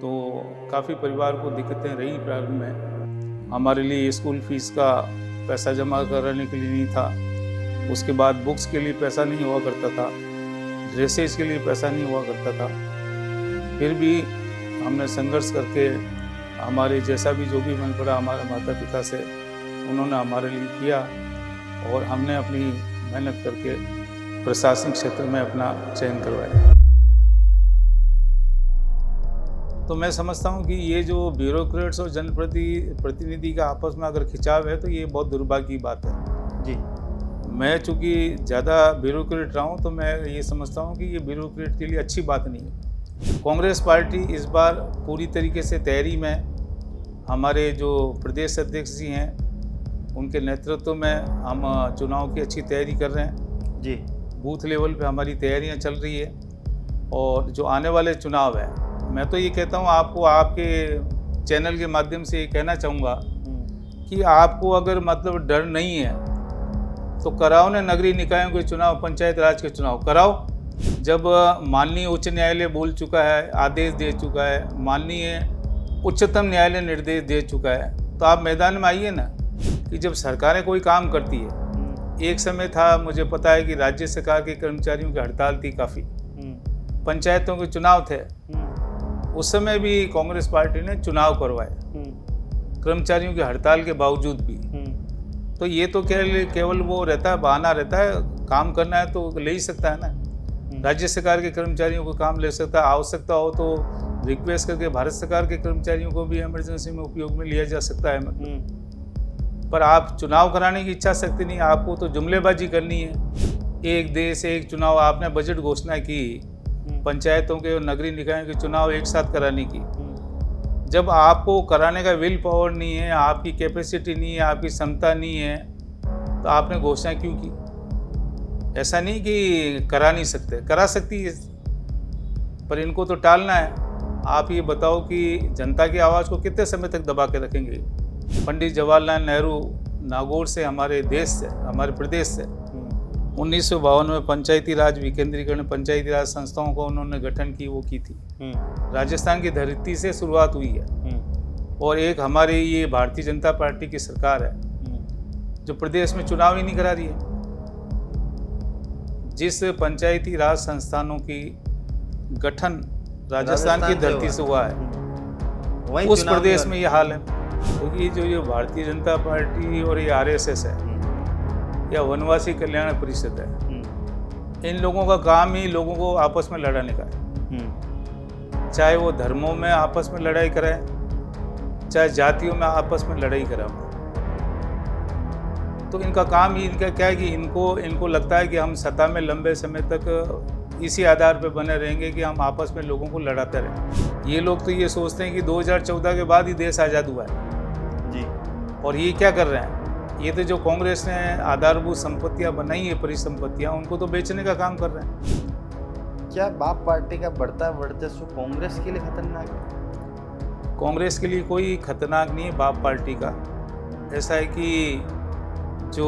तो काफ़ी परिवार को दिक्कतें रही प्रारंभ में। हमारे लिए स्कूल फीस का पैसा जमा कराने के लिए नहीं था, उसके बाद बुक्स के लिए पैसा नहीं हुआ करता था, ड्रेसेस के लिए पैसा नहीं हुआ करता था। फिर भी हमने संघर्ष करके हमारे जैसा भी जो भी मन पड़ा हमारे माता पिता से, उन्होंने हमारे लिए किया और हमने अपनी मेहनत करके प्रशासनिक क्षेत्र में अपना चयन करवाया। तो मैं समझता हूँ कि ये जो ब्यूरोक्रेट्स और जनप्रतिनिधि का आपस में अगर खिंचाव है तो ये बहुत दुर्भाग्य की बात है। जी। मैं चूँकि ज़्यादा ब्यूरोक्रेट रहा हूँ तो मैं ये समझता हूँ कि ये ब्यूरोक्रेट के लिए अच्छी बात नहीं है। कांग्रेस पार्टी इस बार पूरी तरीके से तैयारी में, हमारे जो प्रदेश अध्यक्ष जी हैं उनके नेतृत्व में हम चुनाव की अच्छी तैयारी कर रहे हैं। जी। बूथ लेवल पे हमारी तैयारियां चल रही है और जो आने वाले चुनाव है, मैं तो ये कहता हूँ आपको, आपके चैनल के माध्यम से ये कहना चाहूँगा कि आपको अगर मतलब डर नहीं है तो कराओ ना नगरीय निकायों के चुनाव, पंचायत राज के चुनाव कराओ। जब माननीय उच्च न्यायालय बोल चुका है, आदेश दे चुका है, माननीय उच्चतम न्यायालय निर्देश दे चुका है, तो आप मैदान में आइए ना। कि जब सरकारें कोई काम करती है, एक समय था मुझे पता है कि राज्य सरकार के कर्मचारियों की हड़ताल थी काफ़ी, पंचायतों के चुनाव थे, उस समय भी कांग्रेस पार्टी ने चुनाव करवाए कर्मचारियों की हड़ताल के बावजूद भी। तो ये तो केवल वो रहता है, बहाना रहता है। काम करना है तो ले ही सकता है ना, राज्य सरकार के कर्मचारियों को काम ले सकता है, आवश्यकता हो तो रिक्वेस्ट करके भारत सरकार के कर्मचारियों को भी इमरजेंसी में उपयोग में लिया जा सकता है। पर आप चुनाव कराने की इच्छा शक्ति नहीं, आपको तो जुमलेबाजी करनी है। एक देश एक चुनाव, आपने बजट घोषणा की पंचायतों के और नगरीय निकायों के चुनाव एक साथ कराने की। जब आपको कराने का विल पावर नहीं है, आपकी कैपेसिटी नहीं है, आपकी क्षमता नहीं है, तो आपने घोषणा क्यों की? ऐसा नहीं कि करा नहीं सकते, करा सकती है, पर इनको तो टालना है। आप ये बताओ कि जनता की आवाज़ को कितने समय तक दबा के रखेंगे? पंडित जवाहरलाल नेहरू नागौर से, हमारे देश से, हमारे प्रदेश से 1952 में पंचायती राज विकेंद्रीकरण, पंचायती राज संस्थाओं को उन्होंने गठन की, वो की थी। राजस्थान की धरती से शुरुआत हुई है और एक हमारे ये भारतीय जनता पार्टी की सरकार है जो प्रदेश में चुनाव ही नहीं करा रही है। जिस पंचायती राज संस्थानों की गठन राजस्थान की धरती से हुआ है, उस प्रदेश में ये हाल है। क्योंकि जो ये भारतीय जनता पार्टी और ये आरएसएस है या वनवासी कल्याण परिषद है, इन लोगों का काम ही लोगों को आपस में लड़ाने का है। चाहे वो धर्मों में आपस में लड़ाई कराए, चाहे जातियों में आपस में लड़ाई कराए। तो इनका काम ही इनका क्या है कि इनको लगता है कि हम सत्ता में लंबे समय तक इसी आधार पर बने रहेंगे कि हम आपस में लोगों को लड़ाते रहें। ये लोग तो ये सोचते हैं कि 2014 के बाद ही देश आज़ाद हुआ है जी, और ये क्या कर रहे हैं? ये तो जो कांग्रेस ने आधारभूत संपत्तियां बनाई है, परिसंपत्तियां, उनको तो बेचने का काम कर रहे हैं। क्या बाप पार्टी का बढ़ता वर्चस्व कांग्रेस के लिए खतरनाक है? कांग्रेस के लिए कोई खतरनाक नहीं है बाप पार्टी का। ऐसा है कि जो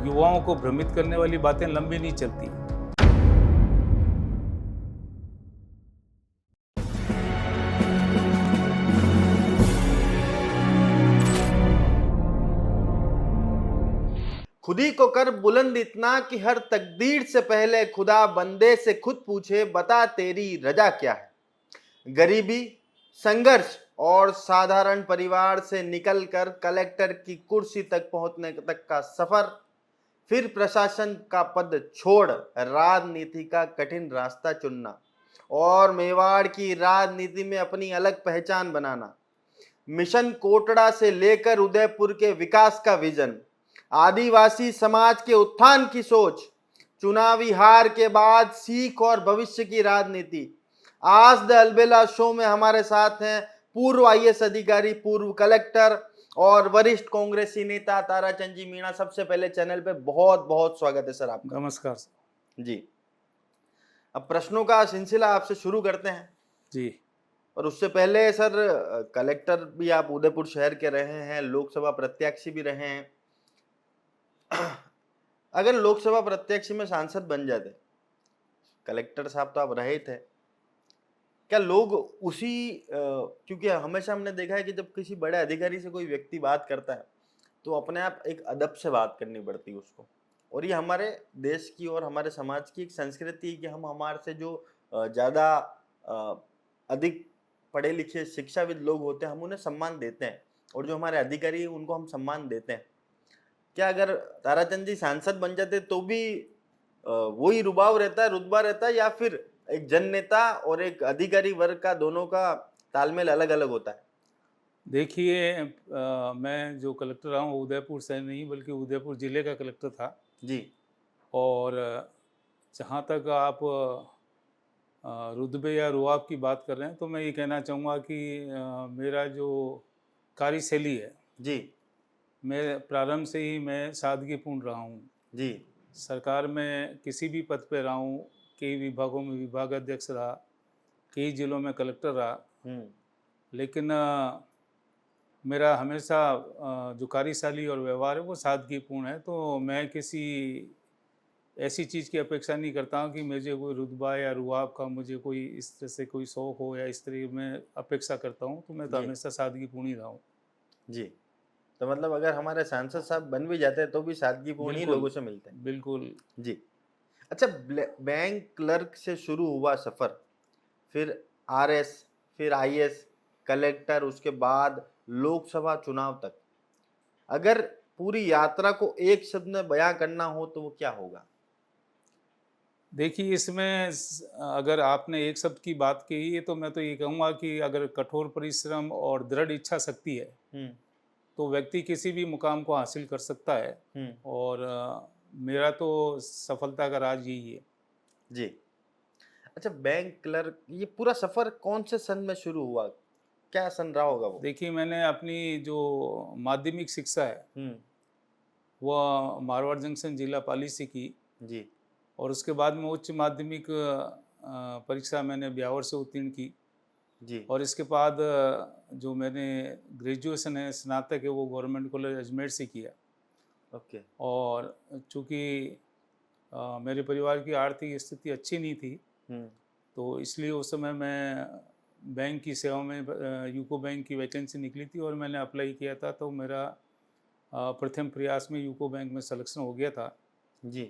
युवाओं को भ्रमित करने वाली बातें लंबी नहीं चलती। खुदी को कर बुलंद इतना कि हर तकदीर से पहले खुदा बंदे से खुद पूछे, बता तेरी रजा क्या है। गरीबी, संघर्ष और साधारण परिवार से निकलकर कलेक्टर की कुर्सी तक पहुंचने तक का सफर, फिर प्रशासन का पद छोड़ राजनीति का कठिन रास्ता चुनना और मेवाड़ की राजनीति में अपनी अलग पहचान बनाना, मिशन कोटड़ा से लेकर उदयपुर के विकास का विजन, आदिवासी समाज के उत्थान की सोच, चुनावी हार के बाद सीख और भविष्य की राजनीति। आज द अलबेला शो में हमारे साथ हैं पूर्व आईएएस अधिकारी, पूर्व कलेक्टर और वरिष्ठ कांग्रेसी नेता ताराचंद जी मीणा। सबसे पहले चैनल पे बहुत बहुत स्वागत है सर आपका। नमस्कार सर जी। अब प्रश्नों का सिलसिला आपसे शुरू करते हैं जी। और उससे पहले सर, कलेक्टर भी आप उदयपुर शहर के रहे हैं, लोकसभा प्रत्याशी भी रहे हैं। अगर लोकसभा प्रत्याशी में सांसद बन जाते, कलेक्टर साहब तो आप रहे थे, क्या लोग उसी क्योंकि हमेशा हमने देखा है कि जब किसी बड़े अधिकारी से कोई व्यक्ति बात करता है तो अपने आप एक अदब से बात करनी पड़ती है उसको, और ये हमारे देश की और हमारे समाज की एक संस्कृति है कि हम हमारे से जो ज़्यादा अधिक पढ़े लिखे शिक्षाविद लोग होते हैं हम उन्हें सम्मान देते हैं, और जो हमारे अधिकारी हैं उनको हम सम्मान देते हैं। क्या अगर ताराचंद जी सांसद बन जाते तो भी वही रुबाब रहता है, रुतबा रहता है, या फिर एक जन नेता और एक अधिकारी वर्ग का दोनों का तालमेल अलग अलग होता है? देखिए, मैं जो कलेक्टर रहा हूँ उदयपुर से नहीं बल्कि उदयपुर ज़िले का कलेक्टर था। जी। और जहाँ तक आप रुतबे या रुआब की बात कर रहे हैं तो मैं ये कहना चाहूँगा कि मेरा जो कार्यशैली है, जी। मैं प्रारंभ से ही मैं सादगीपूर्ण रहा हूँ। जी। सरकार में किसी भी पद पे रहा हूँ, कई विभागों में विभाग अध्यक्ष रहा, कई जिलों में कलेक्टर रहा, लेकिन मेरा हमेशा जो कार्यशैली और व्यवहार है वो सादगीपूर्ण है। तो मैं किसी ऐसी चीज़ की अपेक्षा नहीं करता हूँ कि मुझे कोई रुतबा या रुआब का मुझे कोई इस तरह से कोई शौक हो या इस तरह मैं अपेक्षा करता हूँ। तो मैं तो जी। हमेशा सादगीपूर्ण ही रहा हूँ। जी। तो मतलब अगर हमारे सांसद साहब बन भी जाते हैं तो भी सादगीपूर्ण ही बिल्कुल, लोगों से मिलते हैं। बिल्कुल। जी। अच्छा, बैंक क्लर्क से शुरू हुआ सफर, फिर आरएस, फिर आईएएस, कलेक्टर, उसके बाद लोकसभा चुनाव तक, अगर पूरी यात्रा को एक शब्द में बयां करना हो तो वो क्या होगा? देखिए, इसमें अगर आपने एक शब्द की बात कही है तो मैं तो ये कहूँगा कि अगर कठोर परिश्रम और दृढ़ इच्छा शक्ति है तो व्यक्ति किसी भी मुकाम को हासिल कर सकता है। और मेरा तो सफलता का राज यही है। जी। अच्छा, बैंक क्लर्क, ये पूरा सफर कौन से सन में शुरू हुआ? क्या सन रहा होगा वो? देखिए, मैंने अपनी जो माध्यमिक शिक्षा है वह मारवाड़ जंक्शन जिला पाली से की। जी। और उसके बाद में उच्च माध्यमिक परीक्षा मैंने ब्यावर से उत्तीर्ण की। जी। और इसके बाद जो मैंने ग्रेजुएशन है, स्नातक है, वो गवर्नमेंट कॉलेज अजमेर से किया। ओके। और चूँकि मेरे परिवार की आर्थिक स्थिति अच्छी नहीं थी तो इसलिए उस समय मैं बैंक की सेवा में यूको बैंक की वैकेंसी निकली थी और मैंने अप्लाई किया था। तो मेरा प्रथम प्रयास में यूको बैंक में सिलेक्शन हो गया था। जी।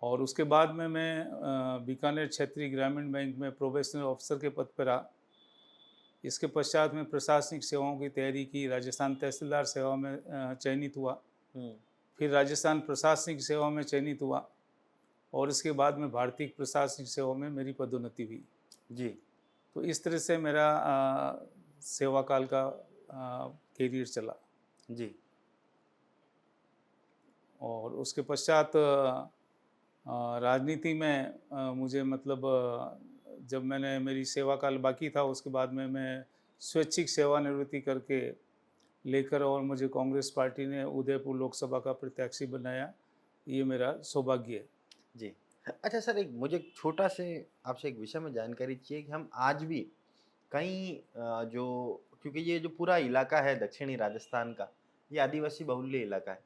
और उसके बाद में मैं बीकानेर क्षेत्रीय ग्रामीण बैंक में प्रोबेशनर ऑफिसर के पद पर रहा। इसके पश्चात में प्रशासनिक सेवाओं की तैयारी की, राजस्थान तहसीलदार सेवा में चयनित हुआ, फिर राजस्थान प्रशासनिक सेवा में चयनित हुआ और इसके बाद में भारतीय प्रशासनिक सेवा में मेरी पदोन्नति हुई। जी। तो इस तरह से मेरा सेवा काल का कैरियर चला। जी। और उसके पश्चात राजनीति में मुझे मतलब जब मैंने मेरी सेवा काल बाकी था उसके बाद में मैं स्वैच्छिक सेवानिवृत्ति करके लेकर और मुझे कांग्रेस पार्टी ने उदयपुर लोकसभा का प्रत्याशी बनाया। ये मेरा सौभाग्य है। जी। अच्छा सर, एक मुझे छोटा से आपसे एक विषय में जानकारी चाहिए कि हम आज भी कहीं जो, क्योंकि ये जो पूरा इलाका है दक्षिणी राजस्थान का, ये आदिवासी बहुल्य इलाका है।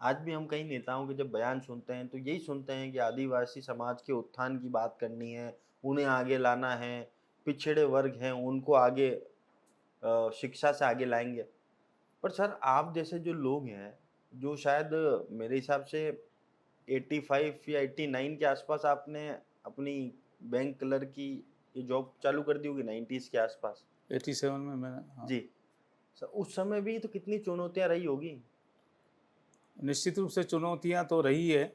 आज भी हम कई नेताओं के जब बयान सुनते हैं तो यही सुनते हैं कि आदिवासी समाज के उत्थान की बात करनी है, उन्हें आगे लाना है, पिछड़े वर्ग हैं उनको आगे शिक्षा से आगे लाएंगे। पर सर, आप जैसे जो लोग हैं, जो शायद मेरे हिसाब से 85 या 89 के आसपास आपने अपनी बैंक क्लर्क की ये जॉब चालू कर दी होगी, 90s के आसपास। 87 में मैंने, हाँ। जी सर, उस समय भी तो कितनी चुनौतियां रही होगी? निश्चित रूप से चुनौतियां तो रही है,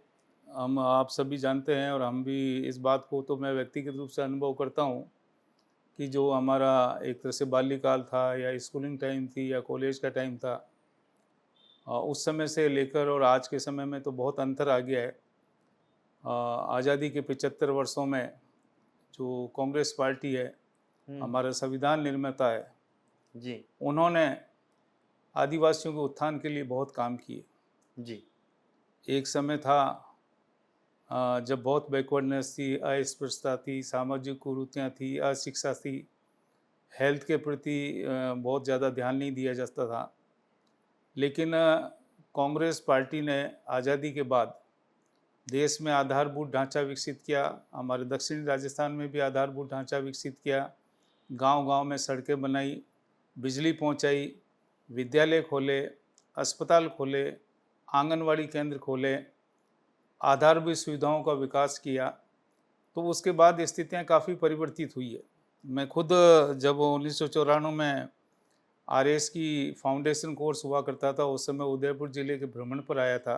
हम आप सभी जानते हैं और हम भी इस बात को तो मैं व्यक्तिगत रूप से अनुभव करता हूँ कि जो हमारा एक तरह से बाल्यकाल था या स्कूलिंग टाइम थी या कॉलेज का टाइम था, उस समय से लेकर और आज के समय में तो बहुत अंतर आ गया है। आज़ादी के 75 वर्षों में जो कांग्रेस पार्टी है, हमारा संविधान निर्माता है जी। उन्होंने आदिवासियों के उत्थान के लिए बहुत काम किए। जी। एक समय था जब बहुत बैकवर्डनेस थी, अस्पृश्यता थी, सामाजिक कुरीतियाँ थी, अशिक्षा थी, हेल्थ के प्रति बहुत ज़्यादा ध्यान नहीं दिया जाता था। लेकिन कांग्रेस पार्टी ने आज़ादी के बाद देश में आधारभूत ढांचा विकसित किया, हमारे दक्षिणी राजस्थान में भी आधारभूत ढांचा विकसित किया गांव-गांव में सड़कें बनाई, बिजली पहुंचाई, विद्यालय खोले, अस्पताल खोले, आंगनवाड़ी केंद्र खोले, आधारभूत सुविधाओं का विकास किया। तो उसके बाद स्थितियां काफ़ी परिवर्तित हुई है। मैं खुद जब 1994 में आरएस की फाउंडेशन कोर्स हुआ करता था, उस समय उदयपुर जिले के भ्रमण पर आया था।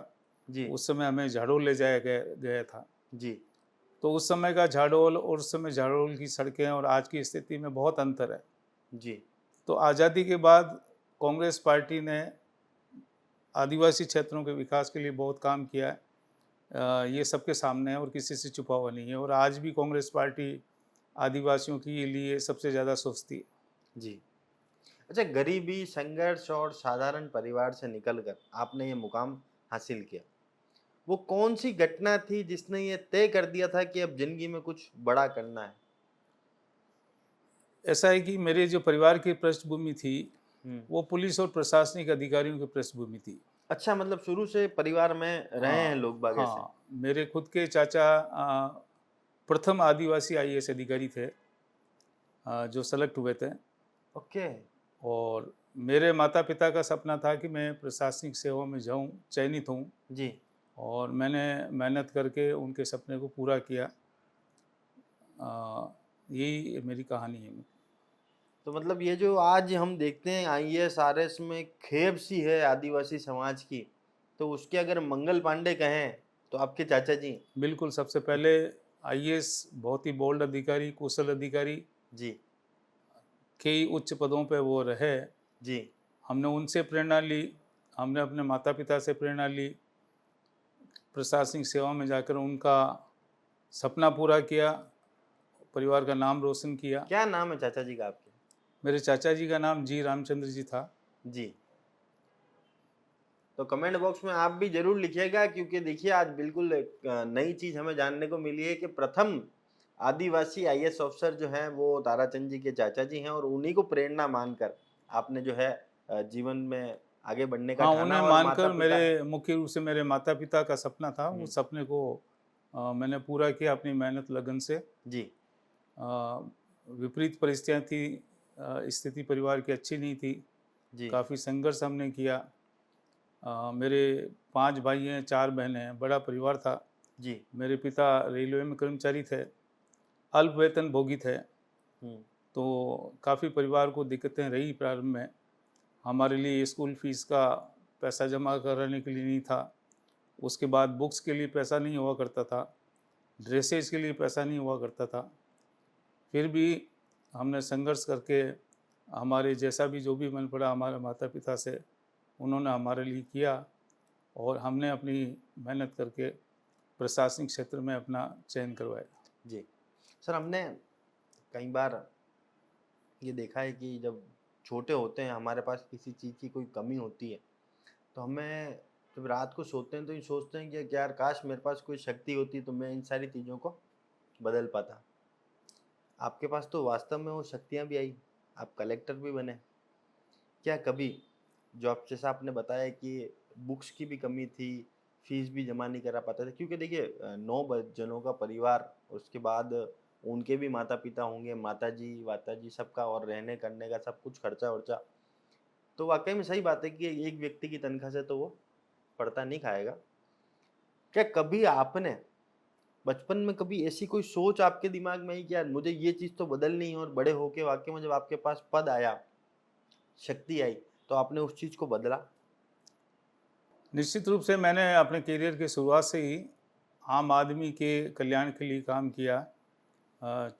जी उस समय हमें झाड़ोल ले जाया गया था। जी तो उस समय का झाड़ोल और उस समय झाड़ोल की सड़कें और आज की स्थिति में बहुत अंतर है। जी तो आज़ादी के बाद कांग्रेस पार्टी ने आदिवासी क्षेत्रों के विकास के लिए बहुत काम किया है। ये सबके सामने है और किसी से छुपा हुआ नहीं है, और आज भी कांग्रेस पार्टी आदिवासियों के लिए सबसे ज़्यादा सोचती है। जी। अच्छा, गरीबी, संघर्ष और साधारण परिवार से निकलकर आपने ये मुकाम हासिल किया। वो कौन सी घटना थी जिसने ये तय कर दिया था कि अब जिंदगी में कुछ बड़ा करना है? ऐसा है कि मेरे जो परिवार की पृष्ठभूमि थी, हम्म। वो पुलिस और प्रशासनिक अधिकारियों की पृष्ठभूमि थी। अच्छा, मतलब शुरू से परिवार में रहे हैं हाँ, लोग बाग ऐसे? हाँ, मेरे खुद के चाचा प्रथम आदिवासी आईएएस अधिकारी थे, जो सेलेक्ट हुए थे। ओके। और मेरे माता पिता का सपना था कि मैं प्रशासनिक सेवा में जाऊं, चयनित हूं, जी। और मैंने मेहनत करके उनके सपने को पूरा किया। यही मेरी कहानी है। तो मतलब ये जो आज हम देखते हैं आईएएस आरएस में खेब सी है आदिवासी समाज की, तो उसके अगर मंगल पांडे कहें तो आपके चाचा जी। बिल्कुल, सबसे पहले आईएएस बहुत ही बोल्ड अधिकारी, कुशल अधिकारी, जी कई उच्च पदों पे वो रहे। जी हमने उनसे प्रेरणा ली, हमने अपने माता पिता से प्रेरणा ली, प्रशासनिक सेवा में जाकर उनका सपना पूरा किया, परिवार का नाम रोशन किया। क्या नाम है चाचा जी का आपके? मेरे चाचा जी का नाम जी रामचंद्र जी था। जी। तो कमेंट बॉक्स में आप भी जरूर लिखिएगा, क्योंकि देखिए आज बिल्कुल एक नई चीज हमें जानने को मिली है कि प्रथम आदिवासी आईएएस अफसर जो हैं वो ताराचंद जी के चाचा जी हैं, और उन्हीं को प्रेरणा मानकर आपने जो है जीवन में आगे बढ़ने का हाँ, ठाना। उन्हें और माता मानकर पिता। मेरे मुख्य रूप से मेरे माता पिता का सपना था, उस सपने को मैंने पूरा किया अपनी मेहनत लगन से। जी विपरीत परिस्थितियाँ थी, स्थिति परिवार की अच्छी नहीं थी, जी काफ़ी संघर्ष हमने किया। मेरे 5 भाई हैं, 4 बहनें हैं, बड़ा परिवार था। जी। मेरे पिता रेलवे में कर्मचारी थे, अल्प वेतन भोगी थे। तो काफ़ी परिवार को दिक्कतें रही प्रारंभ में। हमारे लिए स्कूल फीस का पैसा जमा कराने के लिए नहीं था, उसके बाद बुक्स के लिए पैसा नहीं हुआ करता था, ड्रेसेस के लिए पैसा नहीं हुआ करता था। फिर भी हमने संघर्ष करके हमारे जैसा भी जो भी मन पड़ा हमारे माता पिता से, उन्होंने हमारे लिए किया, और हमने अपनी मेहनत करके प्रशासनिक क्षेत्र में अपना चयन करवाया। जी सर, हमने कई बार ये देखा है कि जब छोटे होते हैं, हमारे पास किसी चीज़ की कोई कमी होती है, तो हमें जब रात को सोते हैं तो ये सोचते हैं कि यार काश मेरे पास कोई शक्ति होती तो मैं इन सारी चीज़ों को बदल पाता। आपके पास तो वास्तव में वो शक्तियाँ भी आई, आप कलेक्टर भी बने। क्या कभी जो आप जैसा आपने बताया कि बुक्स की भी कमी थी, फीस भी जमा नहीं करा पाते थे, क्योंकि देखिए 9 जनों का परिवार, उसके बाद उनके भी माता पिता होंगे, माता जी सबका, और रहने करने का सब कुछ खर्चा वर्चा। तो वाकई में सही बात है कि एक व्यक्ति की तनख्वाह से तो वो पड़ता नहीं खाएगा। क्या कभी आपने बचपन में कभी ऐसी कोई सोच आपके दिमाग में आई कि यार मुझे ये चीज़ तो बदलनी है, और बड़े होके वाकई में जब आपके पास पद आया, शक्ति आई, तो आपने उस चीज़ को बदला? निश्चित रूप से मैंने अपने करियर की शुरुआत से ही आम आदमी के कल्याण के लिए काम किया।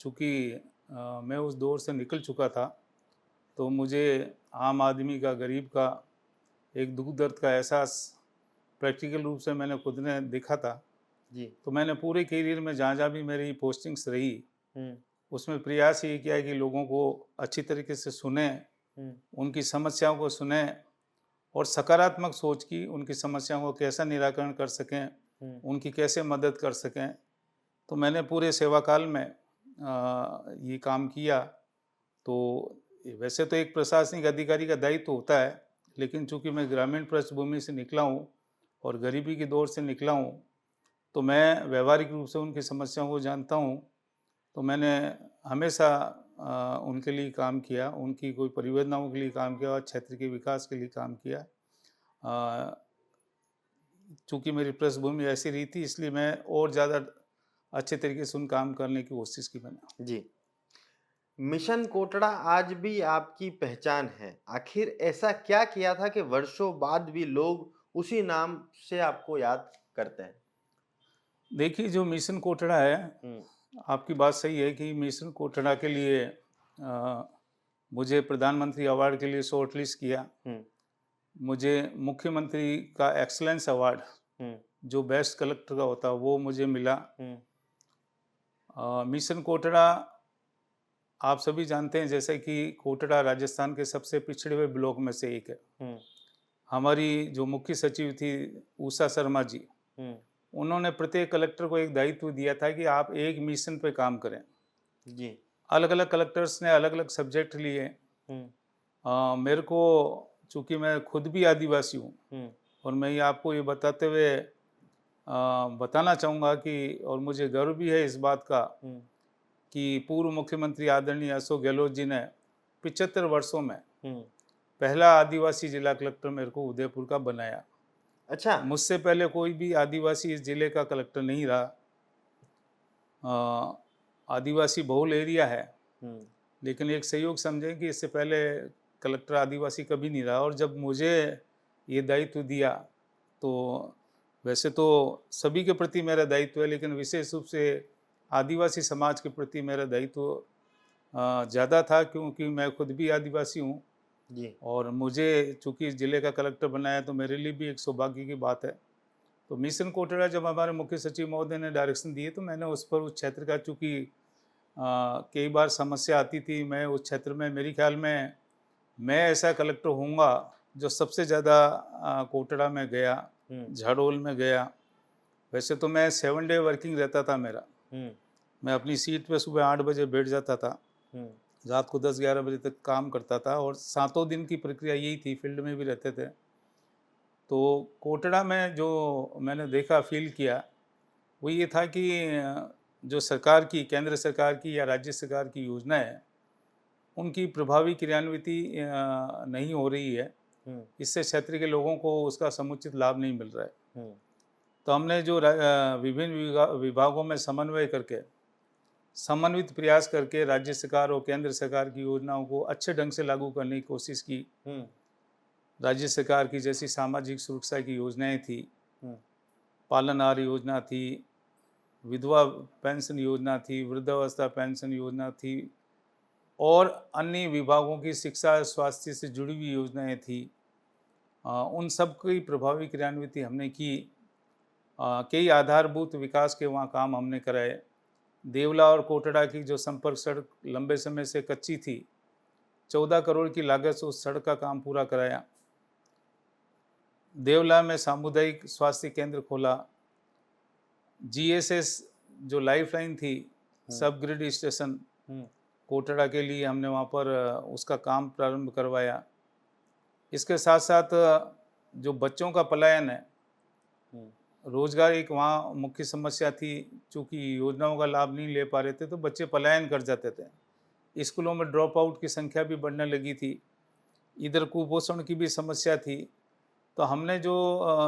चूँकि मैं उस दौर से निकल चुका था, तो मुझे आम आदमी का, गरीब का एक दुख दर्द का एहसास प्रैक्टिकल रूप से मैंने खुद ने देखा था। जी। तो मैंने पूरे करियर में जहाँ भी मेरी पोस्टिंग्स रही, उसमें प्रयास ये किया कि लोगों को अच्छी तरीके से सुने, उनकी समस्याओं को सुने, और सकारात्मक सोच की उनकी समस्याओं को कैसा निराकरण कर सकें, उनकी कैसे मदद कर सकें। तो मैंने पूरे सेवा काल में ये काम किया। तो वैसे तो एक प्रशासनिक अधिकारी का दायित्व होता है, लेकिन चूंकि मैं ग्रामीण पृष्ठभूमि से निकला हूँ और गरीबी की दौर से निकला हूँ, तो मैं व्यवहारिक रूप से उनकी समस्याओं को जानता हूँ। तो मैंने हमेशा उनके लिए काम किया, उनकी कोई परियोजनाओं के लिए काम किया और क्षेत्र के विकास के लिए काम किया। चूँकि मेरी पृष्ठभूमि ऐसी रही थी, इसलिए मैं और ज़्यादा अच्छे तरीके से उन काम करने की कोशिश की मैंने। जी। मिशन कोटड़ा आज भी आपकी पहचान है। आखिर ऐसा क्या किया था कि वर्षों बाद भी लोग उसी नाम से आपको याद करते हैं? देखिए, जो मिशन कोटड़ा है, हुँ, आपकी बात सही है कि मिशन कोटड़ा के लिए मुझे प्रधानमंत्री अवार्ड के लिए शॉर्टलिस्ट किया। हुँ, मुझे मुख्यमंत्री का एक्सीलेंस अवार्ड, हुँ, जो बेस्ट कलेक्टर का होता है, वो मुझे मिला। हुँ, मिशन कोटड़ा, आप सभी जानते हैं जैसे कि कोटड़ा राजस्थान के सबसे पिछड़े हुए ब्लॉक में से एक है। हुँ, हमारी जो मुख्य सचिव थी उषा शर्मा जी, हुँ, उन्होंने प्रत्येक कलेक्टर को एक दायित्व दिया था कि आप एक मिशन पे काम करें। जी, अलग अलग कलेक्टर्स ने अलग अलग सब्जेक्ट लिए। हुँ, मेरे को, चूँकि मैं खुद भी आदिवासी हूँ, हुँ, और मैं ये आपको ये बताते हुए बताना चाहूँगा कि, और मुझे गर्व भी है इस बात का, हुँ, कि पूर्व मुख्यमंत्री आदरणीय अशोक गहलोत जी ने 75 वर्षों में हुँ। पहला आदिवासी जिला कलेक्टर मेरे को उदयपुर का बनाया। अच्छा। मुझसे पहले कोई भी आदिवासी इस जिले का कलेक्टर नहीं रहा। आदिवासी बहुल एरिया है, हुँ, लेकिन एक संयोग समझें कि इससे पहले कलेक्टर आदिवासी कभी नहीं रहा। और जब मुझे ये दायित्व दिया, तो वैसे तो सभी के प्रति मेरा दायित्व है, लेकिन विशेष रूप से आदिवासी समाज के प्रति मेरा दायित्व ज़्यादा था, क्योंकि मैं खुद भी आदिवासी हूँ। जी, और मुझे चूँकि ज़िले का कलेक्टर बनाया, तो मेरे लिए भी एक सौभाग्य की बात है। तो मिशन कोटड़ा जब हमारे मुख्य सचिव महोदय ने डायरेक्शन दिए, तो मैंने उस पर, उस क्षेत्र का, चूँकि कई बार समस्या आती थी, मैं उस क्षेत्र में, मेरे ख्याल में मैं ऐसा कलेक्टर होऊंगा जो सबसे ज़्यादा कोटड़ा में गया, हुँ, झाड़ोल में गया। वैसे तो मैं 7 डे वर्किंग रहता था मेरा। हुँ, मैं अपनी सीट पे सुबह 8 बजे बैठ जाता था, हुँ, रात को 10-11 बजे तक काम करता था, और सातों दिन की प्रक्रिया यही थी, फील्ड में भी रहते थे। तो कोटड़ा में जो मैंने देखा, फील किया, वो ये था कि जो सरकार की, केंद्र सरकार की या राज्य सरकार की योजना है, उनकी प्रभावी क्रियान्विति नहीं हो रही है। हुँ, इससे क्षेत्र के लोगों को उसका समुचित लाभ नहीं मिल रहा है। हुँ, तो हमने जो विभिन्न विभागों में समन्वय करके, समन्वित प्रयास करके राज्य सरकार और केंद्र सरकार की योजनाओं को अच्छे ढंग से लागू करने की कोशिश की। हुँ, राज्य सरकार की जैसी सामाजिक सुरक्षा की योजनाएं थी, हुँ, पालनहार योजना थी, विधवा पेंशन योजना थी, वृद्धावस्था पेंशन योजना थी, और अन्य विभागों की शिक्षा स्वास्थ्य से जुड़ी हुई योजनाएं थी। उन सब की प्रभावी क्रियान्विति हमने की। कई आधारभूत विकास के वहाँ काम हमने कराए। देवला और कोटड़ा की जो संपर्क सड़क लंबे समय से कच्ची थी, 14 करोड़ की लागत से उस सड़क का काम पूरा कराया। देवला में सामुदायिक स्वास्थ्य केंद्र खोला। जीएसएस जो लाइफलाइन थी, सब ग्रिड स्टेशन हुँ, कोटड़ा के लिए, हमने वहाँ पर उसका काम प्रारंभ करवाया। इसके साथ साथ जो बच्चों का पलायन है, हुँ, रोजगार एक वहाँ मुख्य समस्या थी। चूँकि योजनाओं का लाभ नहीं ले पा रहे थे, तो बच्चे पलायन कर जाते थे। स्कूलों में ड्रॉप आउट की संख्या भी बढ़ने लगी थी। इधर कुपोषण की भी समस्या थी। तो हमने जो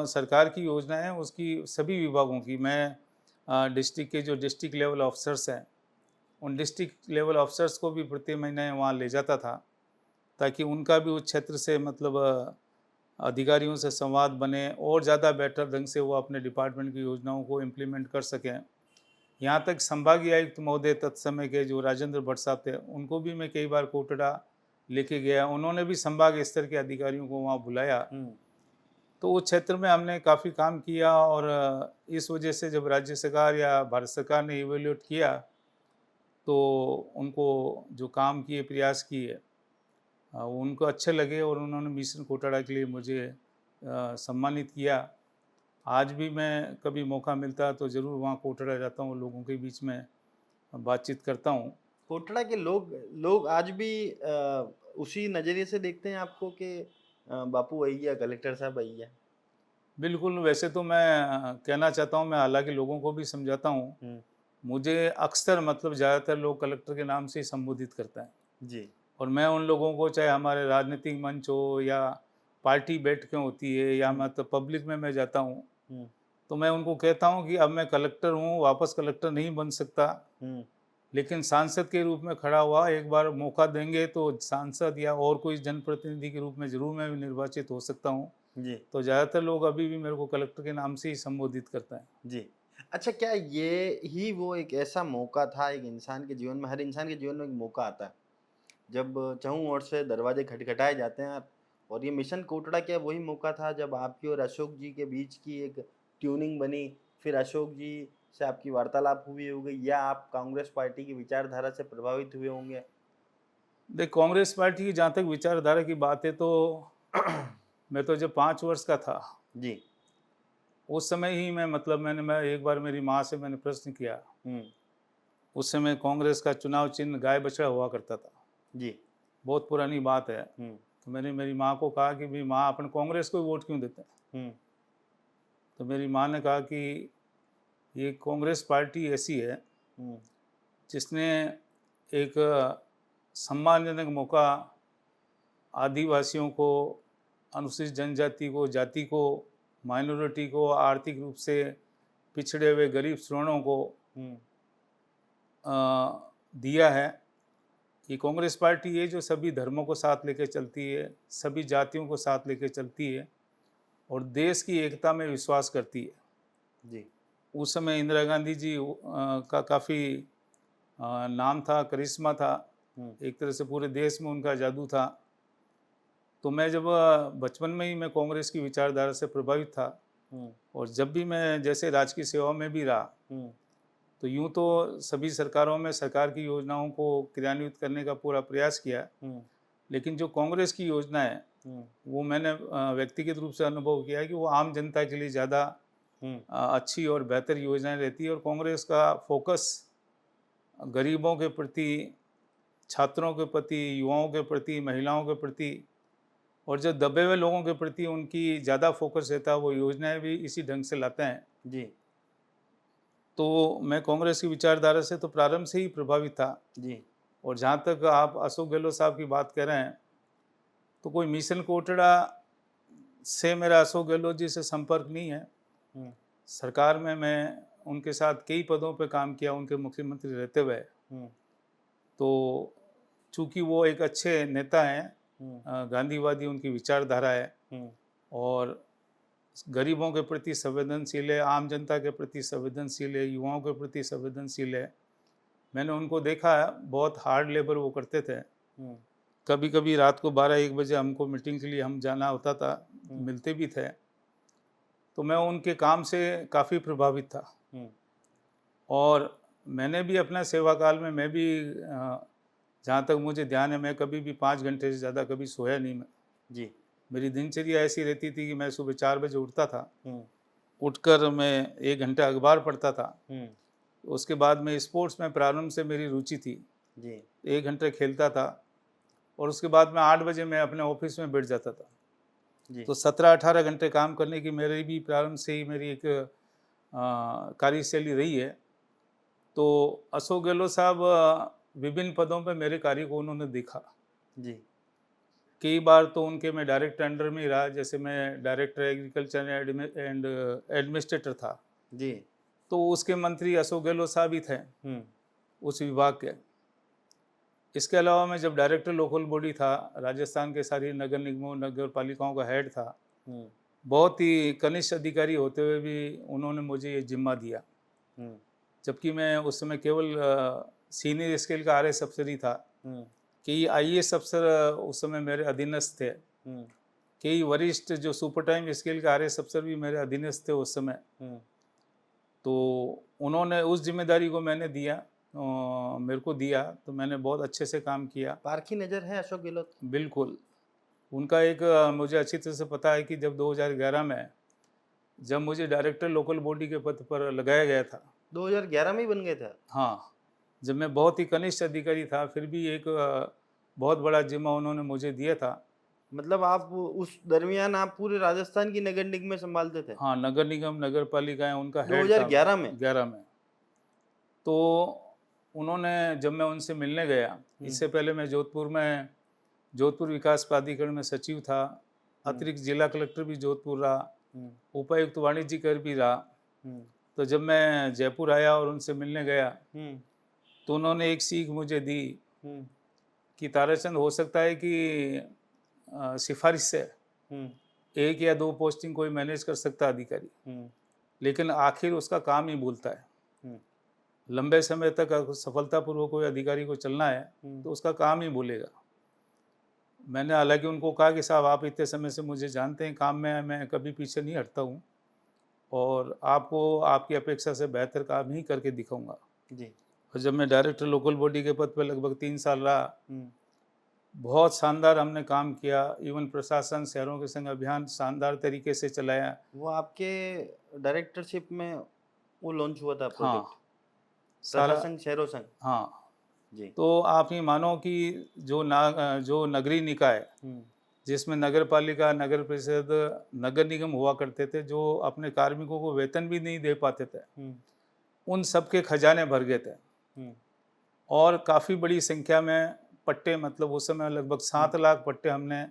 सरकार की योजना है, उसकी सभी विभागों की, मैं डिस्ट्रिक्ट के जो डिस्ट्रिक्ट लेवल ऑफिसर्स हैं, उन डिस्ट्रिक्ट लेवल ऑफिसर्स को भी प्रति महीने वहाँ ले जाता था, ताकि उनका भी उस क्षेत्र से, मतलब अधिकारियों से संवाद बने, और ज़्यादा बेटर ढंग से वो अपने डिपार्टमेंट की योजनाओं को इम्प्लीमेंट कर सकें। यहाँ तक संभागीय आयुक्त महोदय तत्समय के जो राजेंद्र भट्ट साहब थे, उनको भी मैं कई बार कोटड़ा लेके गया। उन्होंने भी संभाग स्तर के अधिकारियों को वहाँ बुलाया। हुँ, तो उस क्षेत्र में हमने काफ़ी काम किया, और इस वजह से जब राज्य सरकार या भारत सरकार ने इवेल्यूएट किया, तो उनको जो काम किए, प्रयास किए, उनको अच्छे लगे, और उन्होंने मिशन कोटड़ा के लिए मुझे सम्मानित किया। आज भी मैं कभी मौका मिलता है तो ज़रूर वहाँ कोटड़ा जाता हूँ, लोगों के बीच में बातचीत करता हूँ। कोटड़ा के लोग लोग आज भी उसी नज़रिए से देखते हैं आपको कि बापू भैया, कलेक्टर साहब भैया? बिल्कुल, वैसे तो मैं कहना चाहता हूँ, मैं हालांकि लोगों को भी समझाता हूँ हुँ, मुझे अक्सर मतलब ज़्यादातर लोग कलेक्टर के नाम से ही संबोधित करते हैं। जी। और मैं उन लोगों को, चाहे हमारे राजनीतिक मंच हो या पार्टी बैठकें होती है या मतलब पब्लिक में मैं जाता हूँ, हुँ, तो मैं उनको कहता हूँ कि अब मैं कलेक्टर हूँ, वापस कलेक्टर नहीं बन सकता, हुँ, लेकिन सांसद के रूप में खड़ा हुआ, एक बार मौका देंगे तो सांसद या और कोई जनप्रतिनिधि के रूप में ज़रूर मैं भी निर्वाचित हो सकता हूँ। जी, तो ज़्यादातर लोग अभी भी मेरे को कलेक्टर के नाम से ही संबोधित करते हैं। जी। अच्छा, क्या ये ही वो एक ऐसा मौका था एक इंसान के जीवन में, हर इंसान के जीवन में एक मौका आता है, जब चहुँ ओर से दरवाजे खटखटाए जाते हैं, और ये मिशन कोटड़ा क्या वही मौका था जब आपकी और अशोक जी के बीच की एक ट्यूनिंग बनी, फिर अशोक जी से आपकी वार्तालाप हुई होगी, या आप कांग्रेस पार्टी की विचारधारा से प्रभावित हुए होंगे? देख, कांग्रेस पार्टी की जहाँ तक विचारधारा की बात है, तो मैं तो जब 5 वर्ष का था, जी। उस समय ही मैं एक बार मेरी माँ से मैंने प्रश्न किया। हुँ, उस समय कांग्रेस का चुनाव चिन्ह गाय बछड़ा हुआ करता था। जी। बहुत पुरानी बात है। हुँ, तो मैंने मेरी माँ को कहा कि भाई माँ, अपन कांग्रेस को वोट क्यों देते हैं? हुँ, तो मेरी माँ ने कहा कि ये कांग्रेस पार्टी ऐसी है हुँ, जिसने एक सम्मानजनक मौका आदिवासियों को, अनुसूचित जनजाति को, जाति को, माइनॉरिटी को, आर्थिक रूप से पिछड़े हुए गरीब श्रवणों को हुँ, दिया है। ये कांग्रेस पार्टी है जो सभी धर्मों को साथ लेकर चलती है, सभी जातियों को साथ लेकर चलती है और देश की एकता में विश्वास करती है। जी। उस समय इंदिरा गांधी जी का काफ़ी नाम था, करिश्मा था, हुँ, एक तरह से पूरे देश में उनका जादू था। तो मैं जब बचपन में ही मैं कांग्रेस की विचारधारा से प्रभावित था, हुँ, और जब भी मैं जैसे राजकीय सेवा में भी रहा, हुँ, तो यूँ तो सभी सरकारों में सरकार की योजनाओं को क्रियान्वित करने का पूरा प्रयास किया, हुँ, लेकिन जो कांग्रेस की योजना है, हुँ, वो मैंने व्यक्तिगत रूप से अनुभव किया है कि वो आम जनता के लिए ज़्यादा हुँ, अच्छी और बेहतर योजनाएं रहती है। और कांग्रेस का फोकस गरीबों के प्रति, छात्रों के प्रति, युवाओं के प्रति, महिलाओं के प्रति और जो दबे हुए लोगों के प्रति उनकी ज़्यादा फोकस रहता है। वो योजनाएं भी इसी ढंग से लाते हैं। जी, तो मैं कांग्रेस की विचारधारा से तो प्रारंभ से ही प्रभावित था। जी, और जहाँ तक आप अशोक गहलोत साहब की बात कर रहे हैं, तो कोई मिशन कोटड़ा से मेरा अशोक गहलोत जी से संपर्क नहीं है। हुँ, सरकार में मैं उनके साथ कई पदों पे काम किया, उनके मुख्यमंत्री रहते हुए। हुँ, तो चूँकि वो एक अच्छे नेता हैं, हुँ, गांधीवादी उनकी विचारधारा है हुँ, और गरीबों के प्रति संवेदनशील है, आम जनता के प्रति संवेदनशील है, युवाओं के प्रति संवेदनशील है। मैंने उनको देखा है, बहुत हार्ड लेबर वो करते थे। हुँ, कभी कभी रात को 12-1 बजे हमको मीटिंग के लिए हम जाना होता था, मिलते भी थे। तो मैं उनके काम से काफ़ी प्रभावित था। हुँ, और मैंने भी अपना सेवा काल में, मैं भी जहाँ तक मुझे ध्यान है, मैं कभी भी 5 घंटे से ज़्यादा कभी सोया नहीं मैं। जी, मेरी दिनचर्या ऐसी रहती थी कि मैं सुबह 4 बजे उठता था। हुँ, उठकर मैं 1 घंटा अखबार पढ़ता था। हुँ, उसके बाद में स्पोर्ट्स में प्रारंभ से मेरी रुचि थी। जी, 1 घंटे खेलता था और उसके बाद में 8 बजे मैं अपने ऑफिस में बैठ जाता था। जी, तो 17-18 घंटे काम करने की मेरी भी प्रारंभ से ही मेरी एक कार्यशैली रही है। तो अशोक गहलोत साहब विभिन्न पदों पे मेरे कार्य को उन्होंने देखा। जी, कई बार तो उनके मैं डायरेक्ट अंडर में ही रहा, जैसे मैं डायरेक्टर एग्रीकल्चर एंड एडमिनिस्ट्रेटर था। जी, तो उसके मंत्री अशोक गहलोत साहब ही थे, हुँ, उस विभाग के। इसके अलावा मैं जब डायरेक्टर लोकल बॉडी था, राजस्थान के सारी नगर निगमों, नगर पालिकाओं का हेड था, हुँ, बहुत ही कनिष्ठ अधिकारी होते हुए भी उन्होंने मुझे ये जिम्मा दिया। हुँ, जबकि मैं उस समय केवल सीनियर स्केल का आरएस अफसर ही था। हुँ, कई आईएएस अफसर उस समय मेरे अधीनस्थ थे। हुँ, कई वरिष्ठ जो सुपर टाइम स्केल के आरएस अफसर भी मेरे अधीनस्थ थे उस समय। हुँ, तो उन्होंने उस जिम्मेदारी को मैंने दिया, मेरे को दिया, तो मैंने बहुत अच्छे से काम किया। पारखी नज़र है अशोक गहलोत? बिल्कुल। उनका एक मुझे अच्छी तरह से पता है कि जब 2011 में जब मुझे डायरेक्टर लोकल बॉडी के पद पर लगाया गया था, 2011 में ही बन गए थे? हाँ, जब मैं बहुत ही कनिष्ठ अधिकारी था, फिर भी एक बहुत बड़ा जिम्मा उन्होंने मुझे दिया था। मतलब आप उस दरमियान आप पूरे राजस्थान की नगर निगमें संभालते थे? हाँ, नगर निगम, नगर पालिकाएँ उनका हेड था 2011 में? 11 में। तो उन्होंने, जब मैं उनसे मिलने गया, इससे पहले मैं जोधपुर विकास प्राधिकरण में सचिव था, अतिरिक्त जिला कलेक्टर भी जोधपुर रहा, उपायुक्त वाणिज्य कर भी रहा। तो जब मैं जयपुर आया और उनसे मिलने गया तो उन्होंने एक सीख मुझे दी कि ताराचंद, हो सकता है कि सिफारिश से 1 या 2 पोस्टिंग कोई मैनेज कर सकता है अधिकारी, लेकिन आखिर उसका काम ही भूलता है। लंबे समय तक अगर सफलतापूर्वक कोई अधिकारी को चलना है तो उसका काम ही भूलेगा। मैंने हालांकि उनको कहा कि साहब, आप इतने समय से मुझे जानते हैं, काम में मैं कभी पीछे नहीं हटता हूँ और आपको आपकी अपेक्षा से बेहतर काम ही करके दिखाऊंगा जी। और जब मैं डायरेक्टर लोकल बॉडी के पद पर लगभग 3 साल रहा, बहुत शानदार हमने काम किया। इवन प्रशासन, शहरों के संग अभियान शानदार तरीके से चलाया। वो आपके डायरेक्टरशिप में वो लॉन्च हुआ था प्रोजेक्ट? हाँ, सारा, प्रशासन शहरों संघ। हाँ जी। तो आप ये मानो कि जो नगरीय निकाय, जिसमें नगर पालिका, नगर परिषद, नगर निगम हुआ करते थे, जो अपने कार्मिकों को वेतन भी नहीं दे पाते थे, उन सब के खजाने भर गए थे और काफ़ी बड़ी संख्या में पट्टे, मतलब उस समय लगभग 7 लाख पट्टे हमने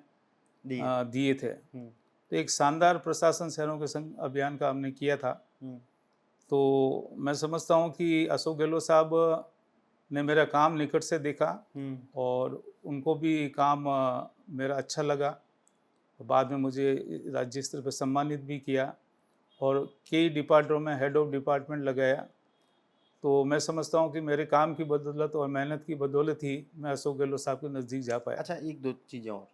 दिए थे। तो एक शानदार प्रशासन शहरों के संग अभियान का हमने किया था। तो मैं समझता हूँ कि अशोक गहलोत साहब ने मेरा काम निकट से देखा और उनको भी काम मेरा अच्छा लगा। बाद में मुझे राज्य स्तर पर सम्मानित भी किया और कई डिपार्टमेंटों में हेड ऑफ डिपार्टमेंट लगाया। तो मैं समझता हूँ कि मेरे काम की बदौलत और मेहनत की बदौलत ही मैं अशोक गहलोत साहब के नज़दीक जा पाया। अच्छा, 1-2 चीज़ें और।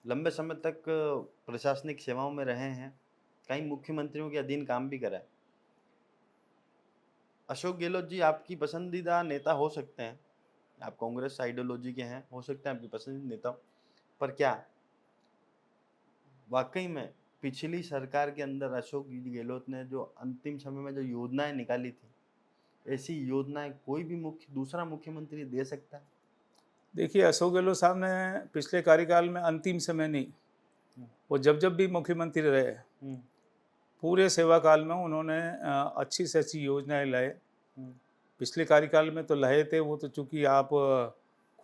लंबे समय तक प्रशासनिक सेवाओं में रहे हैं, कई मुख्यमंत्रियों के अधीन काम भी करा है। अशोक गहलोत जी आपकी पसंदीदा नेता हो सकते हैं, आप कांग्रेस आइडियोलॉजी के हैं, हो सकते हैं आपकी पसंदीदा नेता, पर क्या वाकई में पिछली सरकार के अंदर अशोक गहलोत ने जो अंतिम समय में जो योजनाएं निकाली थी, ऐसी योजनाएं कोई भी दूसरा मुख्यमंत्री दे सकता है? देखिए, अशोक गहलोत साहब ने पिछले कार्यकाल में अंतिम समय नहीं, वो जब भी मुख्यमंत्री रहे, पूरे सेवा काल में उन्होंने अच्छी से अच्छी योजनाएं लाए। पिछले कार्यकाल में तो लाए थे, वो तो चूंकि आप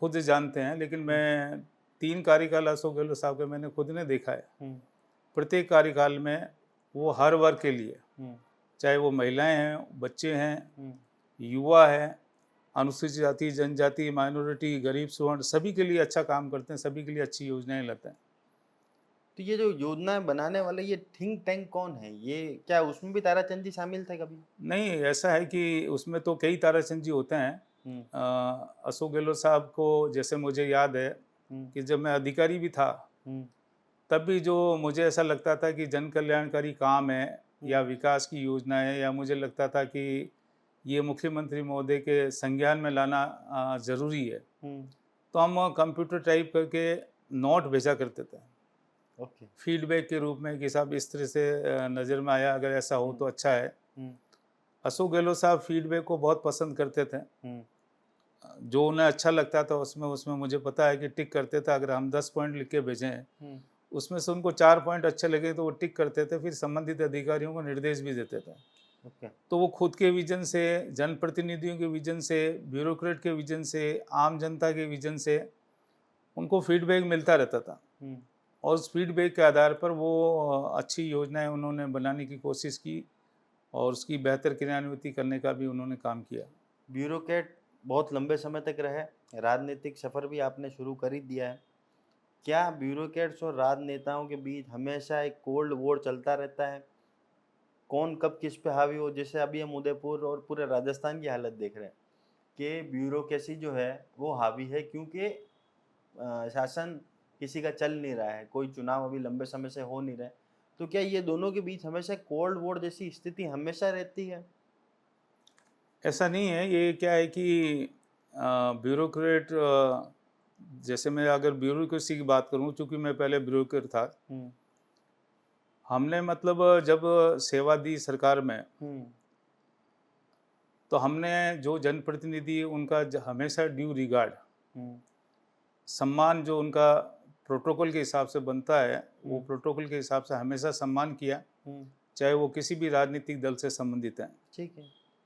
खुद जानते हैं, लेकिन मैं 3 कार्यकाल अशोक गहलोत साहब के मैंने खुद ने देखा है। प्रत्येक कार्यकाल में वो हर वर्ग के लिए, चाहे वो महिलाएं हैं, बच्चे हैं, युवा हैं, अनुसूचित जाति, जनजाति, माइनॉरिटी, गरीब, सवर्ण, सभी के लिए अच्छा काम करते हैं, सभी के लिए अच्छी योजनाएं लाते हैं। तो ये जो योजनाएं बनाने वाले ये थिंक टैंक कौन है? ये क्या उसमें भी ताराचंद जी शामिल थे कभी? नहीं, ऐसा है कि उसमें तो कई ताराचंद जी होते हैं। अशोक गहलोत साहब को, जैसे मुझे याद है कि जब मैं अधिकारी भी था, तब भी जो मुझे ऐसा लगता था कि जन कल्याणकारी काम है या विकास की योजना है, या मुझे लगता था कि ये मुख्यमंत्री महोदय के संज्ञान में लाना ज़रूरी है, तो हम कंप्यूटर टाइप करके नोट भेजा करते थे। ओके। फीडबैक के रूप में कि साहब इस तरह से नज़र में आया, अगर ऐसा हो तो अच्छा है। अशोक गहलोत साहब फीडबैक को बहुत पसंद करते थे। जो उन्हें अच्छा लगता था उसमें मुझे पता है कि टिक करते थे। अगर हम 10 पॉइंट लिख के भेजें, उसमें से उनको 4 पॉइंट अच्छे लगे तो वो टिक करते थे, फिर संबंधित अधिकारियों को निर्देश भी देते थे। ओके। तो वो खुद के विजन से, जनप्रतिनिधियों के विजन से, ब्यूरोक्रेट के विजन से, आम जनता के विजन से उनको फीडबैक मिलता रहता था और उस फीडबैक के आधार पर वो अच्छी योजनाएं उन्होंने बनाने की कोशिश की और उसकी बेहतर क्रियान्विति करने का भी उन्होंने काम किया। ब्यूरोक्रेट बहुत लंबे समय तक रहे, राजनीतिक सफ़र भी आपने शुरू कर ही दिया है। क्या ब्यूरोक्रेट्स और राजनेताओं के बीच हमेशा एक कोल्ड वॉर चलता रहता है, कौन कब किस पे हावी हो? जैसे अभी हम उदयपुर और पूरे राजस्थान की हालत देख रहे हैं कि ब्यूरोक्रेसी जो है वो हावी है, क्योंकि शासन किसी का चल नहीं रहा है, कोई चुनाव अभी लंबे समय से हो नहीं रहे। तो क्या ये दोनों के बीच हमेशा कोल्ड वॉर जैसी स्थिति हमेशा रहती है? ऐसा नहीं है। ये क्या है कि ब्यूरोक्रेट, जैसे मैं अगर ब्यूरोक्रेसी की बात करूं, चूंकि मैं पहले ब्यूरोक्रेट था, हमने मतलब जब सेवा दी सरकार में, तो हमने जो जनप्रतिनिधि उनका हमेशा ड्यू रिगार्ड, सम्मान जो उनका प्रोटोकॉल के हिसाब से बनता है, वो प्रोटोकॉल के हिसाब से हमेशा सम्मान किया, चाहे वो किसी भी राजनीतिक दल से संबंधित हैं। ठीक है।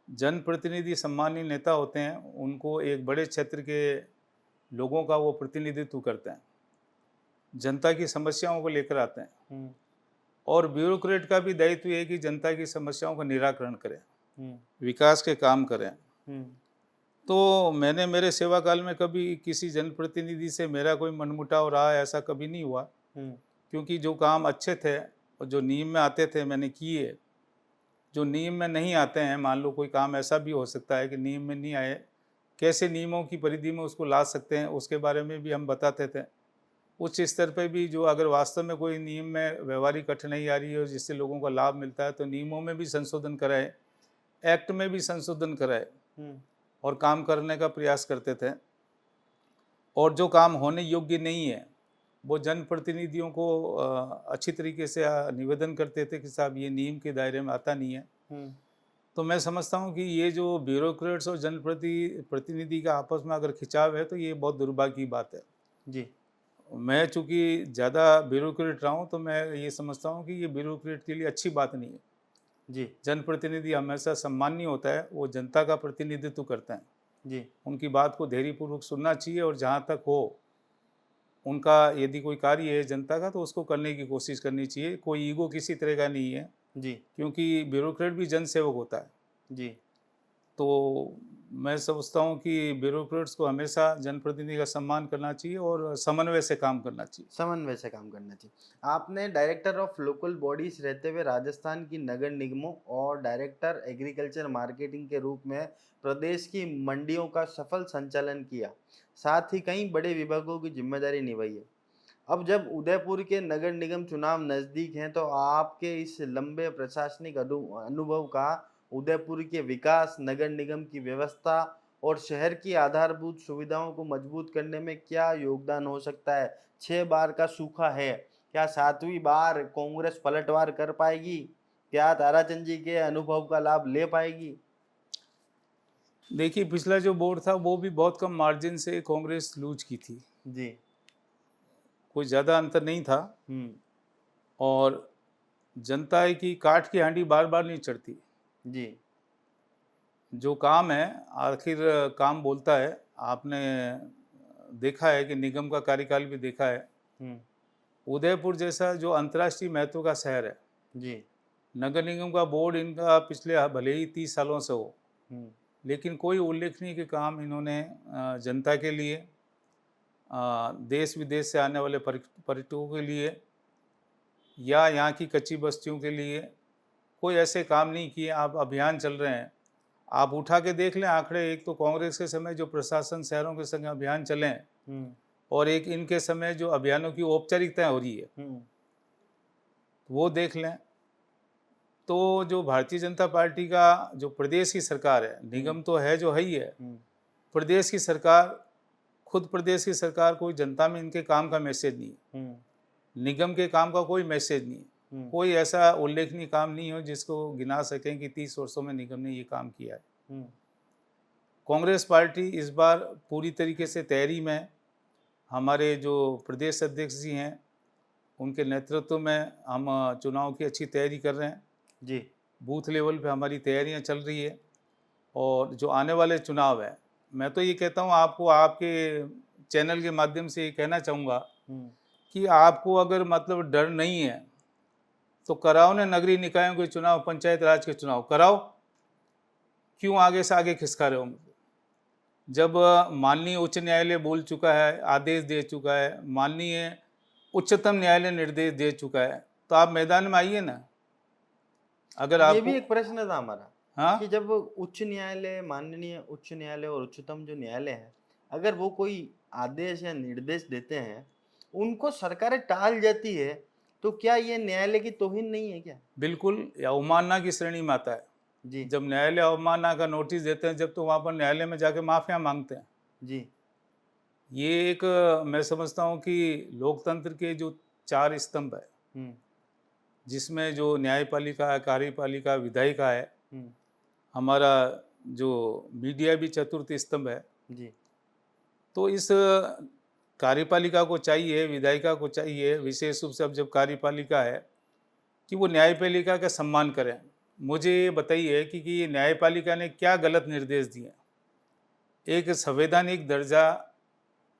जनप्रतिनिधि सम्मानीय नेता होते हैं, उनको एक बड़े क्षेत्र के लोगों का वो प्रतिनिधित्व करते हैं, जनता की समस्याओं को लेकर आते हैं। और ब्यूरोक्रेट का भी दायित्व है कि जनता की समस्याओं का निराकरण करें, विकास के काम करें। तो मैंने मेरे सेवा काल में कभी किसी जनप्रतिनिधि से मेरा कोई मनमुटाव रहा ऐसा कभी नहीं हुआ, क्योंकि जो काम अच्छे थे और जो नियम में आते थे मैंने किए। जो नियम में नहीं आते हैं, मान लो कोई काम ऐसा भी हो सकता है कि नियम में नहीं आए, कैसे नियमों की परिधि में उसको ला सकते हैं उसके बारे में भी हम बताते थे। उच्च स्तर पर भी जो अगर वास्तव में कोई नियम में व्यवहारिक कठिनाई आ रही है और जिससे लोगों का लाभ मिलता है तो नियमों में भी संशोधन कराए, एक्ट में भी संशोधन कराए और काम करने का प्रयास करते थे। और जो काम होने योग्य नहीं है वो जनप्रतिनिधियों को अच्छी तरीके से निवेदन करते थे कि साहब ये नियम के दायरे में आता नहीं है। तो मैं समझता हूँ कि ये जो ब्यूरोक्रेट्स और जनप्रतिनिधि का आपस में अगर खिंचाव है तो ये बहुत दुर्भाग्य की बात है जी। मैं चूँकि ज़्यादा ब्यूरोक्रेट रहा हूँ तो मैं ये समझता हूँ कि ये ब्यूरोक्रेट के लिए अच्छी बात नहीं है जी। जनप्रतिनिधि हमेशा सम्मानीय होता है, वो जनता का प्रतिनिधित्व करते हैं जी। उनकी बात को धैर्यपूर्वक सुनना चाहिए और जहाँ तक हो उनका यदि कोई कार्य है जनता का तो उसको करने की कोशिश करनी चाहिए। कोई ईगो किसी तरह का नहीं है जी। क्योंकि ब्यूरोक्रेट भी जनसेवक होता है। जी। तो मैं समझता हूँ कि ब्यूरोक्रेट्स को हमेशा जनप्रतिनिधि का सम्मान करना चाहिए और समन्वय से काम करना चाहिए। समन्वय से काम करना चाहिए। आपने डायरेक्टर ऑफ लोकल बॉडीज रहते हुए राजस्थान की नगर निगमों और डायरेक्टर एग्रीकल्चर मार्केटिंग के रूप में प्रदेश की मंडियों का सफल संचालन किया, साथ ही कई बड़े विभागों की जिम्मेदारी निभाई है। अब जब उदयपुर के नगर निगम चुनाव नज़दीक हैं तो आपके इस लंबे प्रशासनिक अनुभव का उदयपुर के विकास, नगर निगम की व्यवस्था और शहर की आधारभूत सुविधाओं को मजबूत करने में क्या योगदान हो सकता है? 6 बार का सूखा है, क्या 7वीं बार कांग्रेस पलटवार कर पाएगी? क्या ताराचंद जी के अनुभव का लाभ ले पाएगी? देखिए, पिछला जो बोर्ड था वो भी बहुत कम मार्जिन से कांग्रेस लूज की थी, जी। कोई ज़्यादा अंतर नहीं था। और जनता है कि काठ की हांडी बार बार नहीं चढ़ती। जी। जो काम है आखिर काम बोलता है। आपने देखा है कि निगम का कार्यकाल भी देखा है। उदयपुर जैसा जो अंतर्राष्ट्रीय महत्व का शहर है, जी। नगर निगम का बोर्ड इनका पिछले भले ही 30 सालों से हो, लेकिन कोई उल्लेखनीय के काम इन्होंने जनता के लिए, देश विदेश से आने वाले पर्यटकों के लिए या यहाँ की कच्ची बस्तियों के लिए कोई ऐसे काम नहीं किए। आप अभियान चल रहे हैं, आप उठा के देख लें आंकड़े। एक तो कांग्रेस के समय जो प्रशासन शहरों के संग अभियान चले हैं और एक इनके समय जो अभियानों की औपचारिकताएं हो रही है वो देख लें। तो जो भारतीय जनता पार्टी का जो प्रदेश की सरकार है, निगम तो है जो है ही है, प्रदेश की सरकार, खुद प्रदेश की सरकार कोई जनता में इनके काम का मैसेज नहीं है, निगम के काम का कोई मैसेज नहीं है। कोई ऐसा उल्लेखनीय काम नहीं हो जिसको गिना सकें कि 30 वर्षों में निगम ने ये काम किया है। कांग्रेस पार्टी इस बार पूरी तरीके से तैयारी में, हमारे जो प्रदेश अध्यक्ष जी हैं उनके नेतृत्व में हम चुनाव की अच्छी तैयारी कर रहे हैं जी। बूथ लेवल पे हमारी तैयारियां चल रही है। और जो आने वाले चुनाव है, मैं तो ये कहता हूँ आपको, आपके चैनल के माध्यम से ये कहना चाहूँगा कि आपको अगर मतलब डर नहीं है तो कराओ ना नगरीय निकायों के चुनाव, पंचायत राज के चुनाव कराओ। क्यों आगे से आगे खिसका रहे हो? जब माननीय उच्च न्यायालय बोल चुका है, आदेश दे चुका है, माननीय उच्चतम न्यायालय निर्देश दे चुका है, तो आप मैदान में आइए ना। अगर आप, ये भी एक प्रश्न था हमारा, हाँ, कि जब उच्च न्यायालय, माननीय उच्च न्यायालय और उच्चतम जो न्यायालय है, अगर वो कोई आदेश या निर्देश देते हैं, उनको सरकारें टाल जाती है, तो क्या ये न्यायालय की तौहीन नहीं है क्या? बिल्कुल, अवमानना की श्रेणी में आता है जी। जब न्यायालय अवमानना का नोटिस देते हैं, जब तो वहाँ पर न्यायालय में जाके माफिया मांगते हैं। जी। ये एक, मैं समझता हूँ कि लोकतंत्र के जो 4 स्तंभ है, जिसमें जो न्यायपालिका, कार्यपालिका, विधायिका है, हमारा जो मीडिया भी चतुर्थ स्तंभ है जी। तो इस कार्यपालिका को चाहिए, विधायिका को चाहिए, विशेष रूप से अब जब कार्यपालिका है, कि वो न्यायपालिका का सम्मान करें, मुझे ये बताइए कि न्यायपालिका ने क्या गलत निर्देश दिए। एक संवैधानिक दर्जा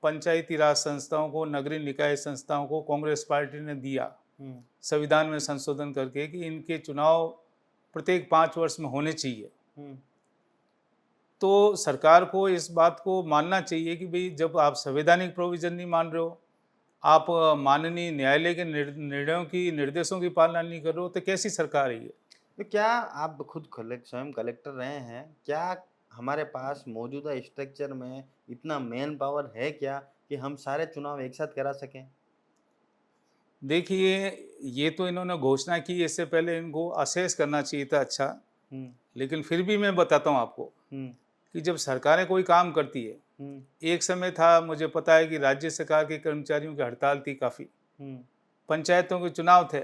पंचायती राज संस्थाओं को, नगरीय निकाय संस्थाओं को कांग्रेस पार्टी ने दिया संविधान में संशोधन करके कि इनके चुनाव प्रत्येक 5 वर्ष में होने चाहिए। तो सरकार को इस बात को मानना चाहिए कि भाई जब आप संवैधानिक प्रोविजन नहीं मान रहे हो, आप माननीय न्यायालय के निर्णयों की, निर्देशों की पालना नहीं कर रहे हो, तो कैसी सरकार है ये? तो क्या आप खुद स्वयं कलेक्टर रहे हैं, क्या हमारे पास मौजूदा स्ट्रक्चर में इतना मैन पावर है क्या कि हम सारे चुनाव एक साथ करा सकें? देखिए, ये तो इन्होंने घोषणा की, इससे पहले इनको असेस करना चाहिए था। अच्छा, लेकिन फिर भी मैं बताता हूँ आपको कि जब सरकारें कोई काम करती है, एक समय था, मुझे पता है कि राज्य सरकार के कर्मचारियों की हड़ताल थी काफ़ी, पंचायतों के चुनाव थे,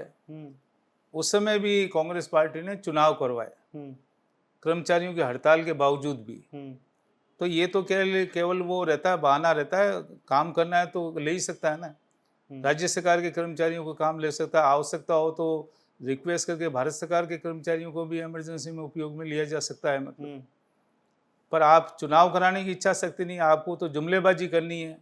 उस समय भी कांग्रेस पार्टी ने चुनाव करवाए कर्मचारियों की हड़ताल के बावजूद भी। तो ये तो केवल वो रहता है, बहाना रहता है। काम करना है तो ले ही सकता है ना, राज्य सरकार के कर्मचारियों को काम ले सकता है। आवश्यकता हो तो रिक्वेस्ट करके भारत सरकार के कर्मचारियों को भी इमरजेंसी में उपयोग में लिया जा सकता है। मतलब पर आप चुनाव कराने की इच्छा शक्ति नहीं, आपको तो जुमलेबाजी करनी है।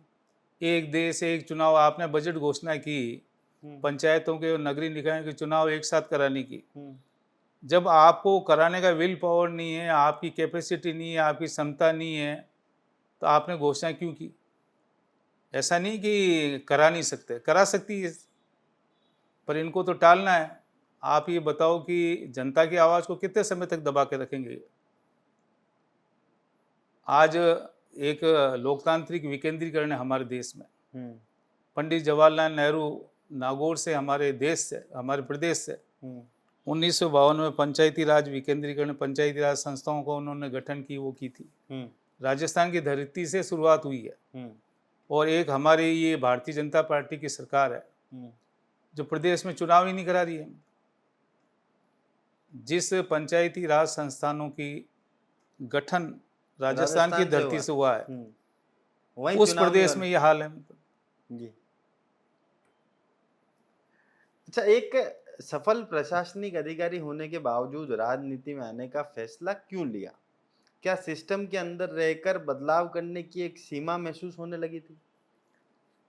एक देश एक चुनाव, आपने बजट घोषणा की पंचायतों के और नगरीय निकायों के चुनाव एक साथ कराने की। जब आपको कराने का विल पावर नहीं है, आपकी कैपेसिटी नहीं है, आपकी क्षमता नहीं है, तो आपने घोषणा क्यों की? ऐसा नहीं कि करा नहीं सकते, करा सकती है, पर इनको तो टालना है। आप ये बताओ कि जनता की आवाज़ को कितने समय तक दबा के रखेंगे? आज एक लोकतांत्रिक विकेंद्रीकरण है हमारे देश में। पंडित जवाहरलाल नेहरू नागौर से, हमारे देश से, हमारे प्रदेश से 1952 में पंचायती राज विकेंद्रीकरण, पंचायती राज संस्थाओं को उन्होंने गठन की, वो की थी। राजस्थान की धरती से शुरुआत हुई है। और एक हमारी ये भारतीय जनता पार्टी की सरकार है जो प्रदेश में चुनाव ही नहीं करा रही है। जिस पंचायती राज संस्थानों की गठन राजस्थान की धरती से हुआ है, उस प्रदेश में ये हाल है। जी। अच्छा, एक सफल प्रशासनिक अधिकारी होने के बावजूद राजनीति में आने का फैसला क्यों लिया? क्या सिस्टम के अंदर रहकर बदलाव करने की एक सीमा महसूस होने लगी थी?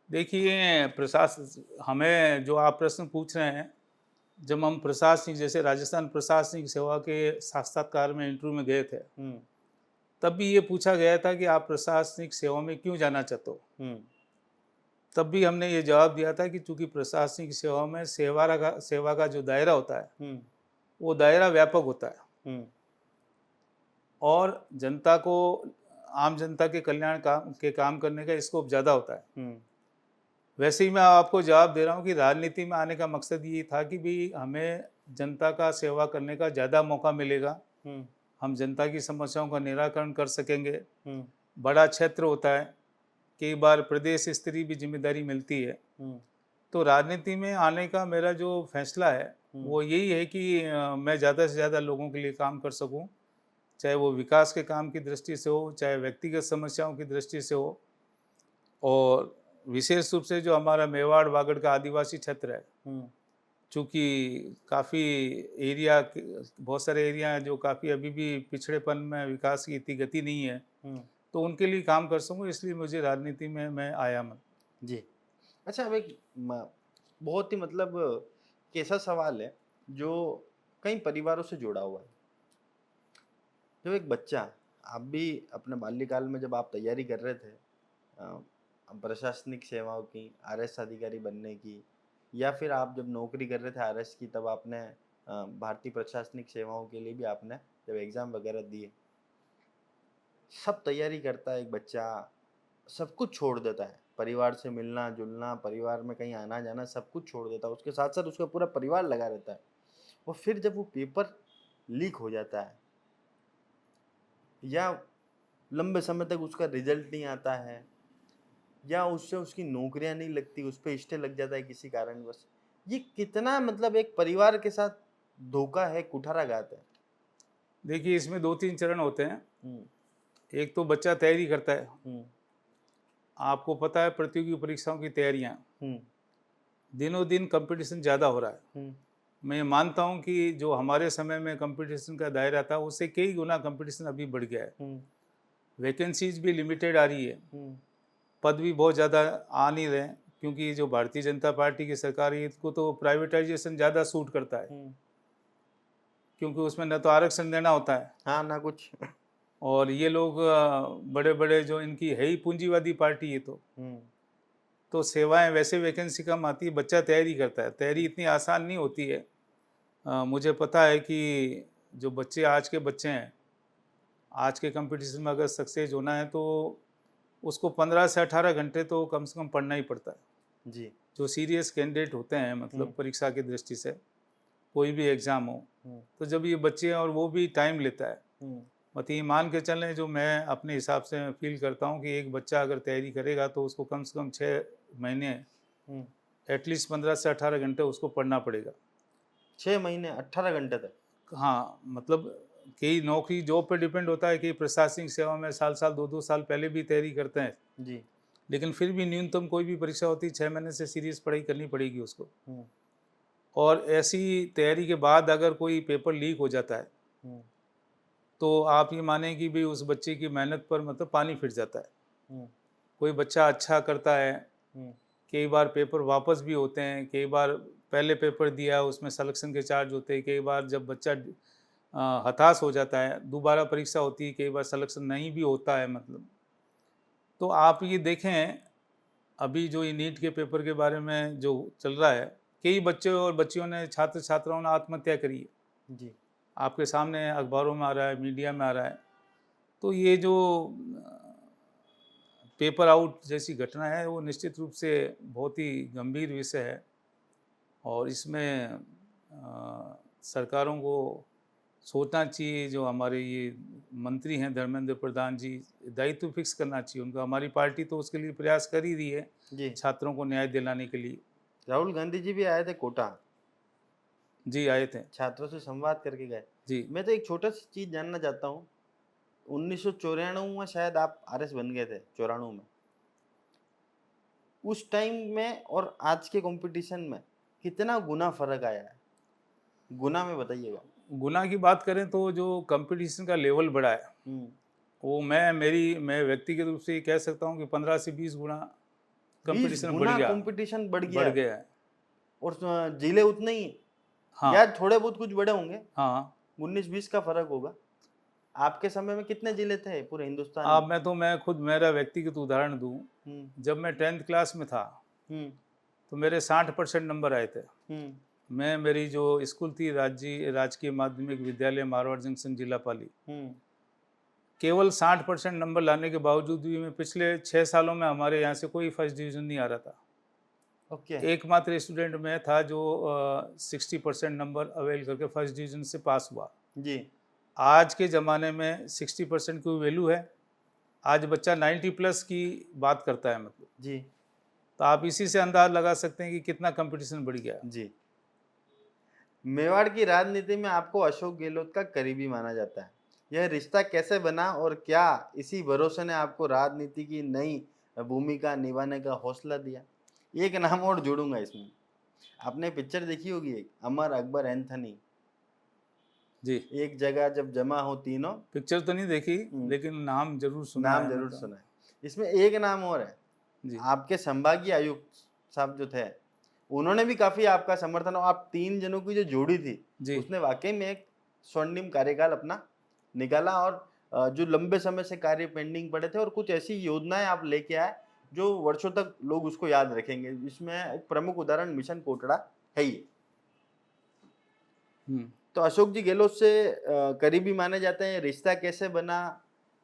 देखिए, प्रशासन, हमें जो आप प्रश्न पूछ रहे हैं, जब हम प्रशासनिक, जैसे राजस्थान प्रशासनिक सेवा के साक्षात्कार में इंटरव्यू में गए थे, तब भी ये पूछा गया था कि आप प्रशासनिक सेवा में क्यों जाना चाहते हो। तब भी हमने ये जवाब दिया था कि चूंकि प्रशासनिक सेवा में सेवा का जो दायरा होता है, वो दायरा व्यापक होता है और जनता को, आम जनता के कल्याण के काम करने का स्कोप ज़्यादा होता है। वैसे ही मैं आपको जवाब दे रहा हूँ कि राजनीति में आने का मकसद ये था कि भी हमें जनता का सेवा करने का ज़्यादा मौका मिलेगा, हम जनता की समस्याओं का निराकरण कर सकेंगे। बड़ा क्षेत्र होता है, कई बार प्रदेश स्तरीय भी जिम्मेदारी मिलती है। तो राजनीति में आने का मेरा जो फैसला है वो यही है कि मैं ज़्यादा से ज़्यादा लोगों के लिए काम कर सकूं, चाहे वो विकास के काम की दृष्टि से हो, चाहे व्यक्तिगत समस्याओं की दृष्टि से हो। और विशेष रूप से जो हमारा मेवाड़ वागड़ का आदिवासी क्षेत्र है, चूँकि काफ़ी एरिया, बहुत सारे एरिया हैं जो काफ़ी अभी भी पिछड़ेपन में, विकास की इतनी गति नहीं है, तो उनके लिए काम कर सकूँ, इसलिए मुझे राजनीति में मैं आया। मैं जी। अच्छा, अब एक बहुत ही मतलब कैसा सवाल है जो कई परिवारों से जुड़ा हुआ है। जब एक बच्चा, आप भी अपने बाल्यकाल में जब आप तैयारी कर रहे थे प्रशासनिक सेवाओं की, आरएस अधिकारी बनने की, या फिर आप जब नौकरी कर रहे थे आरएस की, तब आपने भारतीय प्रशासनिक सेवाओं के लिए भी आपने जब एग्ज़ाम वगैरह दिए, सब तैयारी करता है एक बच्चा, सब कुछ छोड़ देता है, परिवार से मिलना जुलना, परिवार में कहीं आना जाना, सब कुछ छोड़ देता है, उसके साथ साथ उसका पूरा परिवार लगा रहता है। और फिर जब वो पेपर लीक हो जाता है या लंबे समय तक उसका रिजल्ट नहीं आता है या उससे उसकी नौकरियां नहीं लगती, उस पर स्टे लग जाता है किसी कारणवश, ये कितना मतलब एक परिवार के साथ धोखा है, कुठाराघात है? देखिए, इसमें 2-3 चरण होते हैं। एक तो बच्चा तैयारी करता है, आपको पता है प्रतियोगी परीक्षाओं की तैयारियां, दिनों दिन कंपटीशन ज़्यादा हो रहा है। मैं मानता हूँ कि जो हमारे समय में कंपटीशन का दायरा था उससे कई गुना कंपटीशन अभी बढ़ गया है। वैकेंसीज भी लिमिटेड आ रही है, पद भी बहुत ज़्यादा आ नहीं रहे हैं, क्योंकि जो भारतीय जनता पार्टी की सरकार है इसको तो प्राइवेटाइजेशन ज़्यादा सूट करता है, क्योंकि उसमें न तो आरक्षण देना होता है, हाँ ना कुछ। और ये लोग बड़े बड़े जो इनकी है ही पूंजीवादी पार्टी है, तो सेवाएं वैसे वैकेंसी कम आती है, बच्चा तैयारी करता है, तैयारी इतनी आसान नहीं होती है। मुझे पता है कि जो बच्चे आज के बच्चे हैं, आज के कंपटीशन में अगर सक्सेस होना है तो उसको 15 से 18 घंटे तो कम से कम पढ़ना ही पड़ता है जी। जो सीरियस कैंडिडेट होते हैं, मतलब परीक्षा की दृष्टि से कोई भी एग्ज़ाम हो, तो जब ये बच्चे हैं और वो भी टाइम लेता है, मतलब ये मान के चलें, जो मैं अपने हिसाब से फील करता हूँ कि एक बच्चा अगर तैयारी करेगा तो उसको कम से कम 6 महीने एटलीस्ट 15 से 18 घंटे उसको पढ़ना पड़ेगा। 6 महीने 18 घंटे तक? हाँ, मतलब कई नौकरी जॉब पे डिपेंड होता है कि प्रशासनिक सेवा में साल 2-2 साल पहले भी तैयारी करते हैं जी। लेकिन फिर भी न्यूनतम कोई भी परीक्षा होती है 6 महीने से सीरियस पढ़ाई करनी पड़ेगी उसको। और ऐसी तैयारी के बाद अगर कोई पेपर लीक हो जाता है तो आप ये माने कि भाई उस बच्चे की मेहनत पर मतलब पानी फिर जाता है। कोई बच्चा अच्छा करता है, कई बार पेपर वापस भी होते हैं, कई बार पहले पेपर दिया उसमें सिलेक्शन के चार्ज होते हैं, कई बार जब बच्चा हताश हो जाता है दोबारा परीक्षा होती है, कई बार सिलेक्शन नहीं भी होता है। मतलब तो आप ये देखें अभी जो ये नीट के पेपर के बारे में जो चल रहा है, कई बच्चे और बच्चियों ने छात्र छात्राओं ने आत्महत्या करी है जी। आपके सामने अखबारों में आ रहा है, मीडिया में आ रहा है। तो ये जो पेपर आउट जैसी घटना है वो निश्चित रूप से बहुत ही गंभीर विषय है और इसमें सरकारों को सोचना चाहिए। जो हमारे ये मंत्री हैं धर्मेंद्र प्रधान जी, दायित्व फिक्स करना चाहिए उनका। हमारी पार्टी तो उसके लिए प्रयास कर ही रही है जी। छात्रों को न्याय दिलाने के लिए। राहुल गांधी जी भी आए थे कोटा, जी आए थे, छात्रों से संवाद करके गए। जी। मैं तो एक छोटा सी चीज जानना चाहता हूँ, 1994 में शायद आप आरएस बन गए थे, 94 में। उस टाइम में और आज के कंपटीशन में कितना गुना फर्क आया है? गुना में बताइएगा। गुना की बात करें तो जो कंपटीशन का लेवल बढ़ा है वो मैं व्यक्तिगत रूप से ये कह सकता हूँ कि 15 से 20 गुना 20 कंपटीशन गुना कंपटीशन बढ़ बढ़ गया है। और जिले उतने ही, हाँ या थोड़े बहुत कुछ बड़े होंगे, हाँ 19-20 का फर्क होगा। आपके समय में कितने जिले थे पूरे हिंदुस्तान अब में? मैं खुद मेरा व्यक्तिगत उदाहरण दूं, जब मैं 10th क्लास में था तो मेरे 60% नंबर आए थे। मेरी जो स्कूल थी राजकीय माध्यमिक विद्यालय मारवाड़ जंक्शन जिला पाली, केवल 60% नंबर लाने के बावजूद भी मैं पिछले 6 सालों में हमारे यहाँ से कोई फर्स्ट डिवीज़न नहीं आ रहा था। एकमात्र स्टूडेंट मैं था जो 60% नंबर अवेल करके फर्स्ट डिवीज़न से पास हुआ जी। आज के ज़माने में 60% की वैल्यू है। आज बच्चा 90+ की बात करता है, मतलब जी। तो आप इसी से अंदाज लगा सकते हैं कि कितना कंपटीशन बढ़ गया। जी। मेवाड़ की राजनीति में आपको अशोक गहलोत का करीबी माना जाता है। यह रिश्ता कैसे बना और क्या इसी भरोसे ने आपको राजनीति की नई भूमिका निभाने का हौसला दिया? एक नाम और जोड़ूंगा इसमें, आपने पिक्चर देखी होगी एक, अमर अकबर एंथनी। जी, एक जगह जब जमा हो तीनों। पिक्चर तो नहीं देखी लेकिन नाम जरूर सुना नाम है, जरूर मतलब। सुना है। इसमें एक नाम और है जी। आपके संभागीय आयुक्त साहब जो थे, उन्होंने भी काफी आपका समर्थन, और आप 3 जनों की जो जोड़ी थी उसने वाकई में एक स्वर्णिम कार्यकाल अपना निकाला, और जो लंबे समय से कार्य पेंडिंग पड़े थे और कुछ ऐसी योजनाएं आप लेके आए जो वर्षों तक लोग उसको याद रखेंगे। इसमें एक प्रमुख उदाहरण मिशन कोटड़ा है ही। तो अशोक जी गहलोत से करीबी माने जाते हैं, रिश्ता कैसे बना?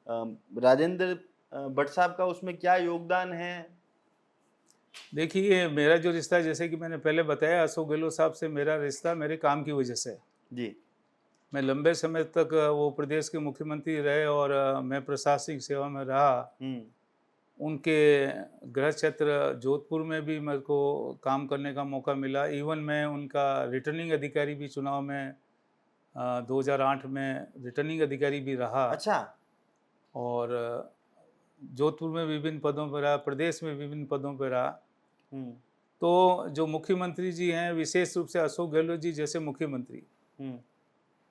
राजेंद्र भट्ट साहब का उसमें क्या योगदान है? देखिए मेरा जो रिश्ता है, जैसे कि मैंने पहले बताया, अशोक गहलोत साहब से मेरा रिश्ता मेरे काम की वजह से जी। मैं लंबे समय तक वो प्रदेश के मुख्यमंत्री रहे और मैं प्रशासनिक सेवा में रहा। उनके गृह क्षेत्र जोधपुर में भी मेरे को काम करने का मौका मिला। इवन मैं उनका रिटर्निंग अधिकारी भी चुनाव में 2008 में रिटर्निंग अधिकारी भी रहा। अच्छा। और जोधपुर में विभिन्न पदों पर रहा, प्रदेश में विभिन्न पदों पर रहा। तो जो मुख्यमंत्री जी हैं, विशेष रूप से अशोक गहलोत जी जैसे मुख्यमंत्री,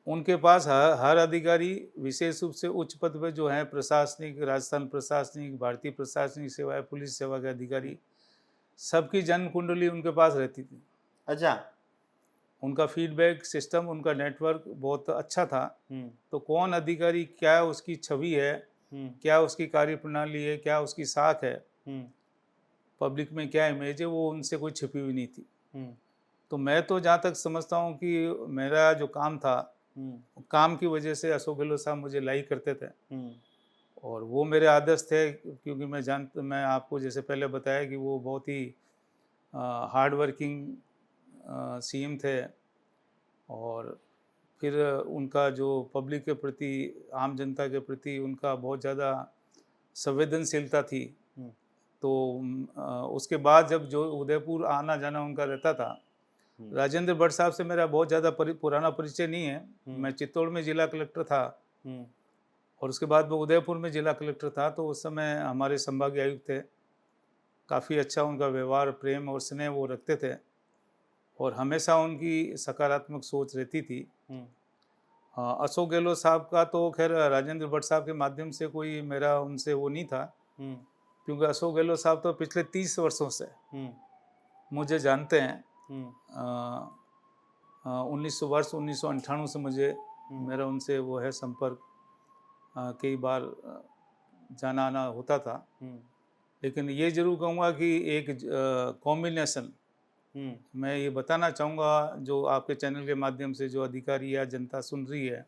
उनके पास हर अधिकारी, विशेष रूप से उच्च पद पर जो हैं, प्रशासनिक, राजस्थान प्रशासनिक, भारतीय प्रशासनिक सेवा, पुलिस सेवा के अधिकारी, सबकी जन्म कुंडली उनके पास रहती थी। अच्छा। उनका फीडबैक सिस्टम, उनका नेटवर्क बहुत अच्छा था। तो कौन अधिकारी, क्या उसकी छवि है, क्या उसकी कार्य प्रणाली है, क्या उसकी साख है, पब्लिक में क्या इमेज है, वो उनसे कोई छिपी हुई नहीं थी। तो मैं तो जहाँ तक समझता हूँ कि मेरा जो काम था, काम की वजह से अशोक गहलोत साहब मुझे लाइक करते थे और वो मेरे आदर्श थे, क्योंकि मैं आपको जैसे पहले बताया कि वो बहुत ही हार्ड वर्किंग सीएम थे और फिर उनका जो पब्लिक के प्रति, आम जनता के प्रति उनका बहुत ज़्यादा संवेदनशीलता थी। तो उसके बाद जब जो उदयपुर आना जाना उनका रहता था, राजेंद्र भट्ट साहब से मेरा बहुत ज़्यादा पुराना परिचय नहीं है। मैं चित्तौड़ में जिला कलेक्टर था और उसके बाद वो उदयपुर में जिला कलेक्टर था। तो उस समय हमारे संभागीय आयुक्त थे, काफ़ी अच्छा उनका व्यवहार, प्रेम और स्नेह वो रखते थे और हमेशा उनकी सकारात्मक सोच रहती थी। अशोक गहलोत साहब का तो खैर राजेंद्र भट्ट साहब के माध्यम से कोई मेरा उनसे वो नहीं था, क्योंकि अशोक गहलोत साहब तो पिछले 30 वर्षों से मुझे जानते हैं। 1998 से मुझे मेरा उनसे वो है संपर्क, कई बार जाना आना होता था। लेकिन ये जरूर कहूँगा कि एक कॉम्बिनेशन मैं ये बताना चाहूँगा, जो आपके चैनल के माध्यम से जो अधिकारी या जनता सुन रही है,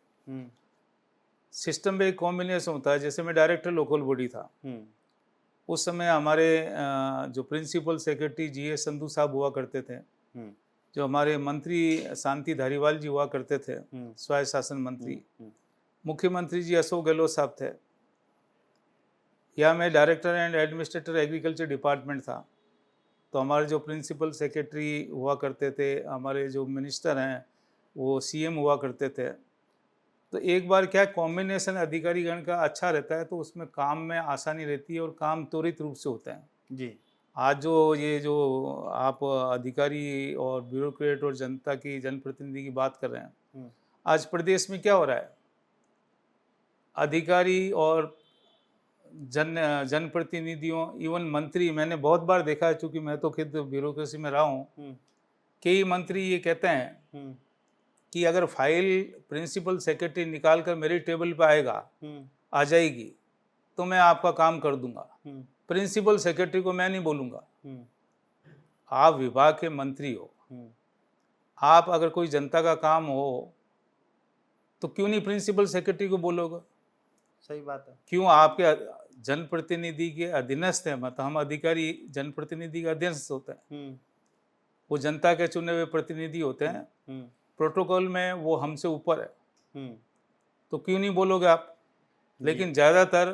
सिस्टम में एक कॉम्बिनेशन होता है। जैसे मैं डायरेक्टर लोकल बॉडी था, उस समय हमारे जो प्रिंसिपल सेक्रेटरी जीएस संधू साहब हुआ करते थे, जो हमारे मंत्री शांति धारीवाल जी हुआ करते थे, स्वायत्त शासन मंत्री, मुख्यमंत्री जी अशोक गहलोत साहब थे, या मैं director and administrator agriculture department था। तो हमारे जो प्रिंसिपल सेक्रेटरी हुआ करते थे, हमारे जो मिनिस्टर हैं वो सीएम हुआ करते थे। तो एक बार क्या कॉम्बिनेशन अधिकारीगण का अच्छा रहता है तो उसमें काम में आसानी रहती है और काम त्वरित रूप से होता है जी। आज जो आप अधिकारी और ब्यूरोक्रेट और जनता की, जनप्रतिनिधि की बात कर रहे हैं, आज प्रदेश में क्या हो रहा है, अधिकारी और जनप्रतिनिधियों, इवन मंत्री, मैंने बहुत बार देखा है, चूंकि मैं तो खुद ब्यूरोक्रेसी में रहा हूँ, कई मंत्री ये कहते हैं कि अगर फाइल प्रिंसिपल सेक्रेटरी निकाल कर मेरे टेबल पे आ जाएगी तो मैं आपका काम कर दूंगा, प्रिंसिपल सेक्रेटरी को मैं नहीं बोलूंगा। आप विभाग के मंत्री हो, आप अगर कोई जनता का काम हो तो क्यों नहीं प्रिंसिपल सेक्रेटरी को बोलोगे? सही बात है। क्यों? आपके जनप्रतिनिधि के अधीनस्थ है, मतलब हम अधिकारी जनप्रतिनिधि के अधीनस्थ होते हैं, वो जनता के चुने हुए प्रतिनिधि होते हैं, प्रोटोकॉल में वो हमसे ऊपर है, तो क्यों नहीं बोलोगे आप? लेकिन ज़्यादातर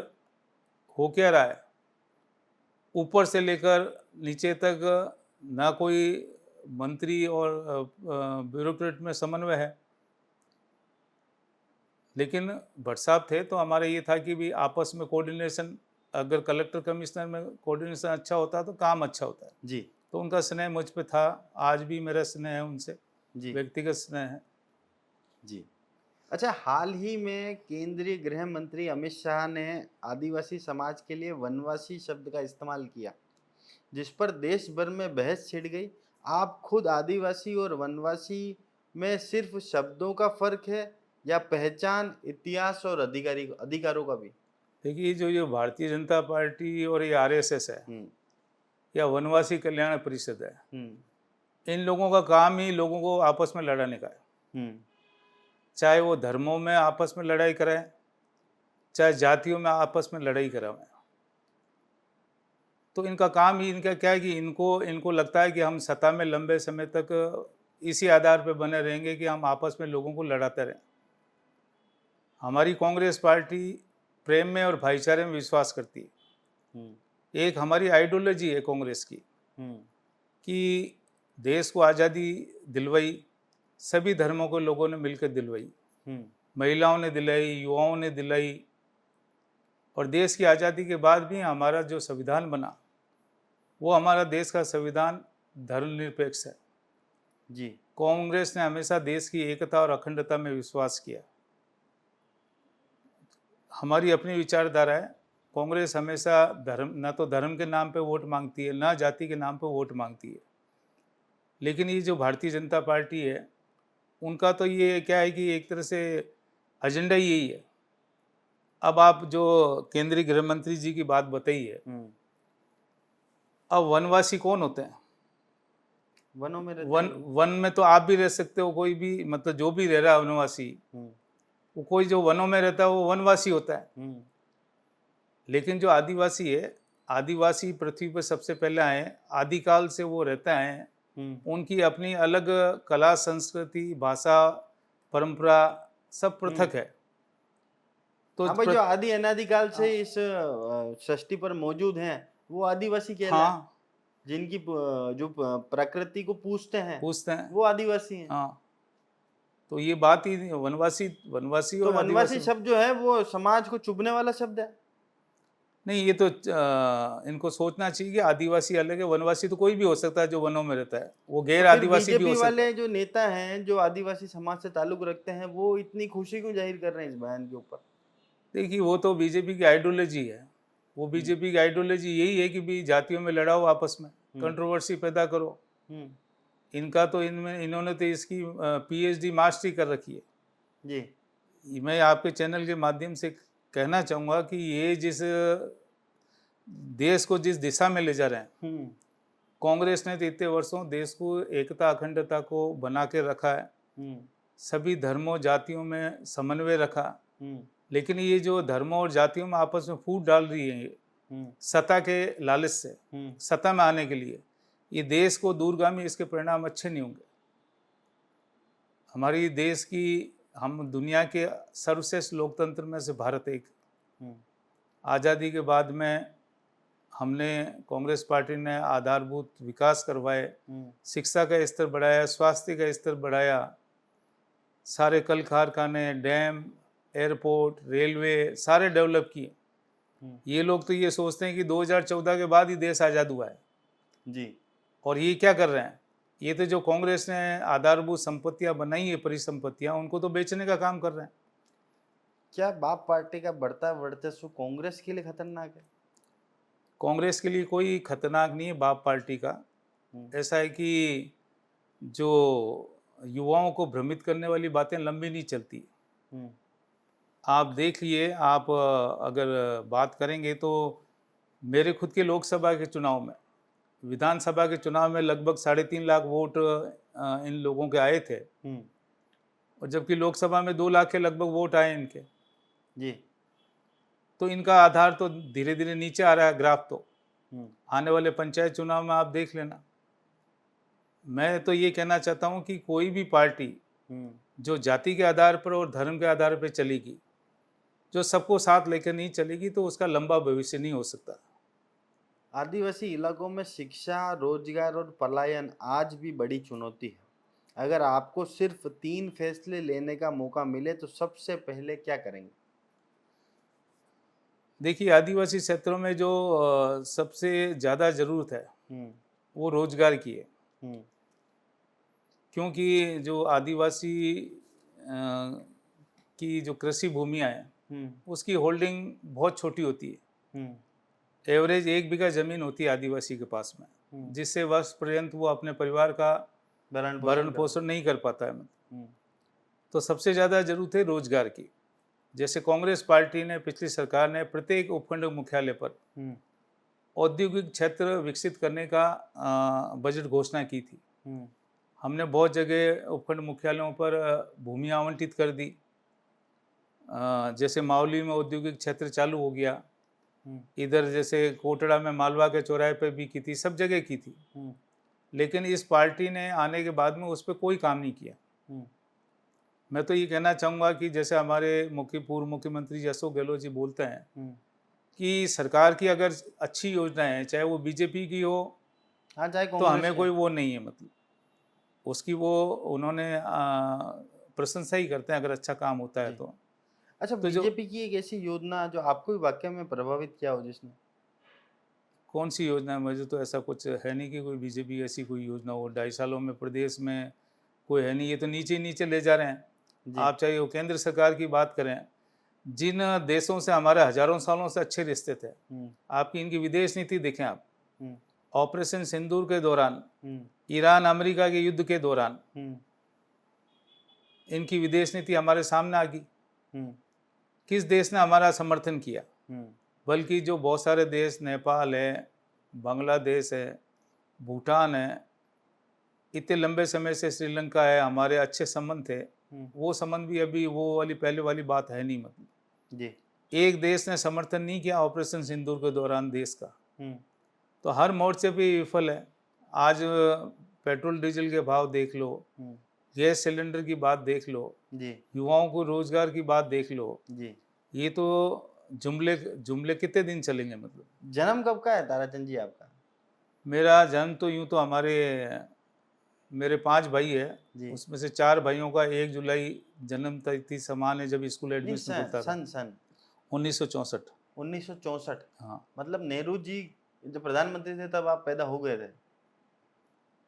हो क्या रहा है, ऊपर से लेकर नीचे तक ना कोई मंत्री और ब्यूरोक्रेट में समन्वय है। लेकिन भट्ट साहब थे तो हमारा ये था कि भी आपस में कोऑर्डिनेशन, अगर कलेक्टर कमिश्नर में कोऑर्डिनेशन अच्छा होता तो काम अच्छा होता है जी। तो उनका स्नेह मुझ पे था, आज भी मेरा स्नेह है उनसे जी, व्यक्तिगत स्नेह है जी। अच्छा, हाल ही में केंद्रीय गृह मंत्री अमित शाह ने आदिवासी समाज के लिए वनवासी शब्द का इस्तेमाल किया, जिस पर देश भर में बहस छिड़ गई। आप खुद आदिवासी और वनवासी में सिर्फ शब्दों का फर्क है या पहचान, इतिहास और अधिकारों का भी? देखिए, जो भारतीय जनता पार्टी और ये आरएसएस है या वनवासी कल्याण परिषद है, इन लोगों का काम ही लोगों को आपस में लड़ाने का है। चाहे वो धर्मों में आपस में लड़ाई कराएं, चाहे जातियों में आपस में लड़ाई कराएं, तो इनका काम ही इनका क्या है कि इनको लगता है कि हम सत्ता में लंबे समय तक इसी आधार पर बने रहेंगे कि हम आपस में लोगों को लड़ाते रहें। हमारी कांग्रेस पार्टी प्रेम में और भाईचारे में विश्वास करती है। एक हमारी आइडियोलॉजी है कांग्रेस की कि देश को आज़ादी दिलवाई, सभी धर्मों को लोगों ने मिलकर दिलवाई, महिलाओं ने दिलाई, युवाओं ने दिलाई, और देश की आज़ादी के बाद भी हमारा जो संविधान बना वो हमारा देश का संविधान धर्मनिरपेक्ष है। जी। कांग्रेस ने हमेशा देश की एकता और अखंडता में विश्वास किया। हमारी अपनी विचारधारा है। कांग्रेस हमेशा धर्म, ना तो धर्म के नाम पे वोट मांगती है, ना जाति के नाम पे वोट मांगती है। लेकिन ये जो भारतीय जनता पार्टी है, उनका तो ये क्या है कि एक तरह से एजेंडा ही यही है। अब आप जो केंद्रीय गृह मंत्री जी की बात बताई है, अब वनवासी कौन होते हैं? वनों में रहते वन में तो आप भी रह सकते हो, कोई भी, मतलब जो भी रह रहा है वनवासी, वो कोई जो वनों में रहता है वो वनवासी होता है। लेकिन जो आदिवासी है, आदिवासी पृथ्वी पर सबसे पहले आए, आदिकाल से वो रहते हैं। उनकी अपनी अलग कला, संस्कृति, भाषा, परंपरा सब पृथक है। तो हाँ भाई, जो आदि अनादिकाल से इस सृष्टि पर मौजूद हैं वो आदिवासी कहलाते हैं। हाँ, जिनकी जो प्रकृति को पूजते हैं वो आदिवासी हैं। हाँ, तो ये बात ही वनवासी तो और वनवासी शब्द जो है वो समाज को चुभने वाला शब्द है। नहीं, ये तो इनको सोचना चाहिए कि आदिवासी अलग है, वनवासी तो कोई भी हो सकता है जो वनों में रहता है, वो गैर आदिवासी भी हो सकता है। वाले जो नेता हैं जो आदिवासी समाज से ताल्लुक रखते हैं, वो इतनी खुशी क्यों जाहिर कर रहे हैं इस बयान के ऊपर? देखिए, वो तो बीजेपी की आइडियोलॉजी है। वो बीजेपी की आइडियोलॉजी यही है कि भी जातियों में लड़ाओ, आपस में कंट्रोवर्सी पैदा करो। इनका तो इन्होंने तो इसकी पीएचडी मास्टरी कर रखी है। जी, मैं आपके चैनल के माध्यम से कहना चाहूँगा कि ये जिस देश को जिस दिशा में ले जा रहे हैं, कांग्रेस ने तो इतने वर्षों देश को एकता, अखंडता को बना के रखा है। सभी धर्मों, जातियों में समन्वय रखा। लेकिन ये जो धर्मों और जातियों में आपस में फूट डाल रही है सत्ता के लालच से, सत्ता में आने के लिए, ये देश को दूरगामी, इसके परिणाम अच्छे नहीं होंगे। हमारी देश की, हम दुनिया के सर्वश्रेष्ठ लोकतंत्र में से भारत एक। आज़ादी के बाद में हमने, कांग्रेस पार्टी ने आधारभूत विकास करवाए, शिक्षा का स्तर बढ़ाया, स्वास्थ्य का स्तर बढ़ाया, सारे कल कारखाने, डैम, एयरपोर्ट, रेलवे सारे डेवलप किए। ये लोग तो ये सोचते हैं कि 2014 के बाद ही देश आज़ाद हुआ है। जी। और ये क्या कर रहे हैं? ये तो जो कांग्रेस ने आधारभूत संपत्तियां बनाई है, परिसंपत्तियां, उनको तो बेचने का काम कर रहे हैं। क्या बाप पार्टी का बढ़ता वर्चस्व कांग्रेस के लिए खतरनाक है? कांग्रेस के लिए कोई खतरनाक नहीं है बाप पार्टी का। ऐसा है कि जो युवाओं को भ्रमित करने वाली बातें लंबी नहीं चलती। आप देख लिए, आप अगर बात करेंगे तो मेरे खुद के लोकसभा के चुनाव में, विधानसभा के चुनाव में लगभग 3.5 लाख वोट इन लोगों के आए थे, और जबकि लोकसभा में 2 लाख के लगभग वोट आए इनके। जी। तो इनका आधार तो धीरे धीरे नीचे आ रहा है, ग्राफ तो। आने वाले पंचायत चुनाव में आप देख लेना। मैं तो ये कहना चाहता हूँ कि कोई भी पार्टी जो जाति के आधार पर और धर्म के आधार पर चलेगी, जो सबको साथ लेकर नहीं चलेगी, तो उसका लंबा भविष्य नहीं हो सकता। आदिवासी इलाकों में शिक्षा, रोजगार और पलायन आज भी बड़ी चुनौती है। अगर आपको सिर्फ 3 फैसले लेने का मौका मिले तो सबसे पहले क्या करेंगे? देखिए, आदिवासी क्षेत्रों में जो सबसे ज़्यादा ज़रूरत है वो रोजगार की है। क्योंकि जो आदिवासी की जो कृषि भूमियाँ हैं, उसकी होल्डिंग बहुत छोटी होती है। एवरेज 1 बीघा ज़मीन होती है आदिवासी के पास में, जिससे वर्ष पर्यंत वो अपने परिवार का भरण पोषण नहीं कर पाता है। तो सबसे ज़्यादा ज़रूरत है रोजगार की। जैसे कांग्रेस पार्टी ने, पिछली सरकार ने प्रत्येक उपखंड मुख्यालय पर औद्योगिक क्षेत्र विकसित करने का बजट घोषणा की थी। हमने बहुत जगह उपखंड मुख्यालयों पर भूमि आवंटित कर दी। जैसे मावली में औद्योगिक क्षेत्र चालू हो गया, इधर जैसे कोटड़ा में मालवा के चौराहे पे भी की थी, सब जगह की थी। लेकिन इस पार्टी ने आने के बाद में उस पर कोई काम नहीं किया। मैं तो ये कहना चाहूँगा कि जैसे हमारे पूर्व मुख्यमंत्री अशोक गहलोत जी बोलते हैं कि सरकार की अगर अच्छी योजनाएं हैं, चाहे वो बीजेपी की हो, हाँ, चाहे तो हमें कोई वो नहीं है, मतलब उसकी वो उन्होंने प्रशंसा ही करते हैं अगर अच्छा काम होता है तो। अच्छा, तो बीजेपी की एक ऐसी योजना जो आपको भी वाकई में प्रभावित किया हो, जिसने? कौन सी योजना है? मुझे तो ऐसा कुछ है नहीं कि कोई बीजेपी ऐसी कोई योजना हो 2.5 सालों में प्रदेश में कोई है नहीं। ये तो नीचे नीचे ले जा रहे हैं। जी आप चाहे वो केंद्र सरकार की बात करें, जिन देशों से हमारे हजारों सालों से अच्छे रिश्ते थे, आपकी इनकी विदेश नीति देखें आप। ऑपरेशन सिंदूर के दौरान, ईरान अमेरिका के युद्ध के दौरान इनकी विदेश नीति हमारे सामने आ गई। किस देश ने हमारा समर्थन किया? बल्कि जो बहुत सारे देश, नेपाल है, बांग्लादेश है, भूटान है, इतने लंबे समय से श्रीलंका है, हमारे अच्छे संबंध थे, वो संबंध भी अभी वो वाली पहले वाली बात है नहीं। मतलब जी एक देश ने समर्थन नहीं किया ऑपरेशन सिंदूर के दौरान देश का, तो हर मोर्चे पे विफल है। आज पेट्रोल डीजल के भाव देख लो, गैस सिलेंडर की बात देख लो, जी युवाओं को रोजगार की बात देख लो, जी। ये तो जुमले जुमले कितने दिन चलेंगे? मतलब जन्म कब का है ताराचंद जी आपका? मेरा जन्म तो यूं तो मेरे 5 भाई है, जी उसमें से 4 भाइयों का 1 जुलाई जन्म तिथि समान है जब स्कूल नहीं, एडमिशन सन होता था। सन सन 1964। 1964। हाँ मतलब नेहरू जी जब प्रधानमंत्री थे तब आप पैदा हो गए थे।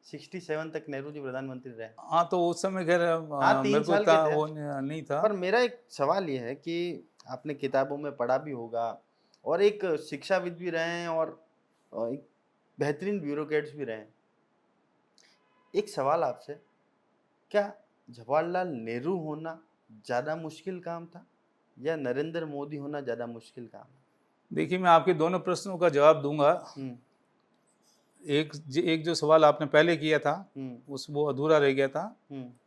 67 तक नेहरू जी प्रधानमंत्री रहे। हाँ, तो उस समय खैर हाँ, 3 मेरे को साल के इतना थे। वो नहीं था। पर मेरा एक सवाल ये है कि आपने किताबों में पढ़ा भी होगा और एक शिक्षाविद भी रहे हैं और एक बेहतरीन ब्यूरोक्रेट्स भी रहे हैं। एक सवाल आपसे, क्या जवाहरलाल नेहरू होना ज़्यादा मुश्किल काम था या नरेंद्र मोदी होना ज़्यादा मुश्किल काम है? देखिए, मैं आपके दोनों प्रश्नों का जवाब दूंगा। एक जो सवाल आपने पहले किया था वो अधूरा रह गया था।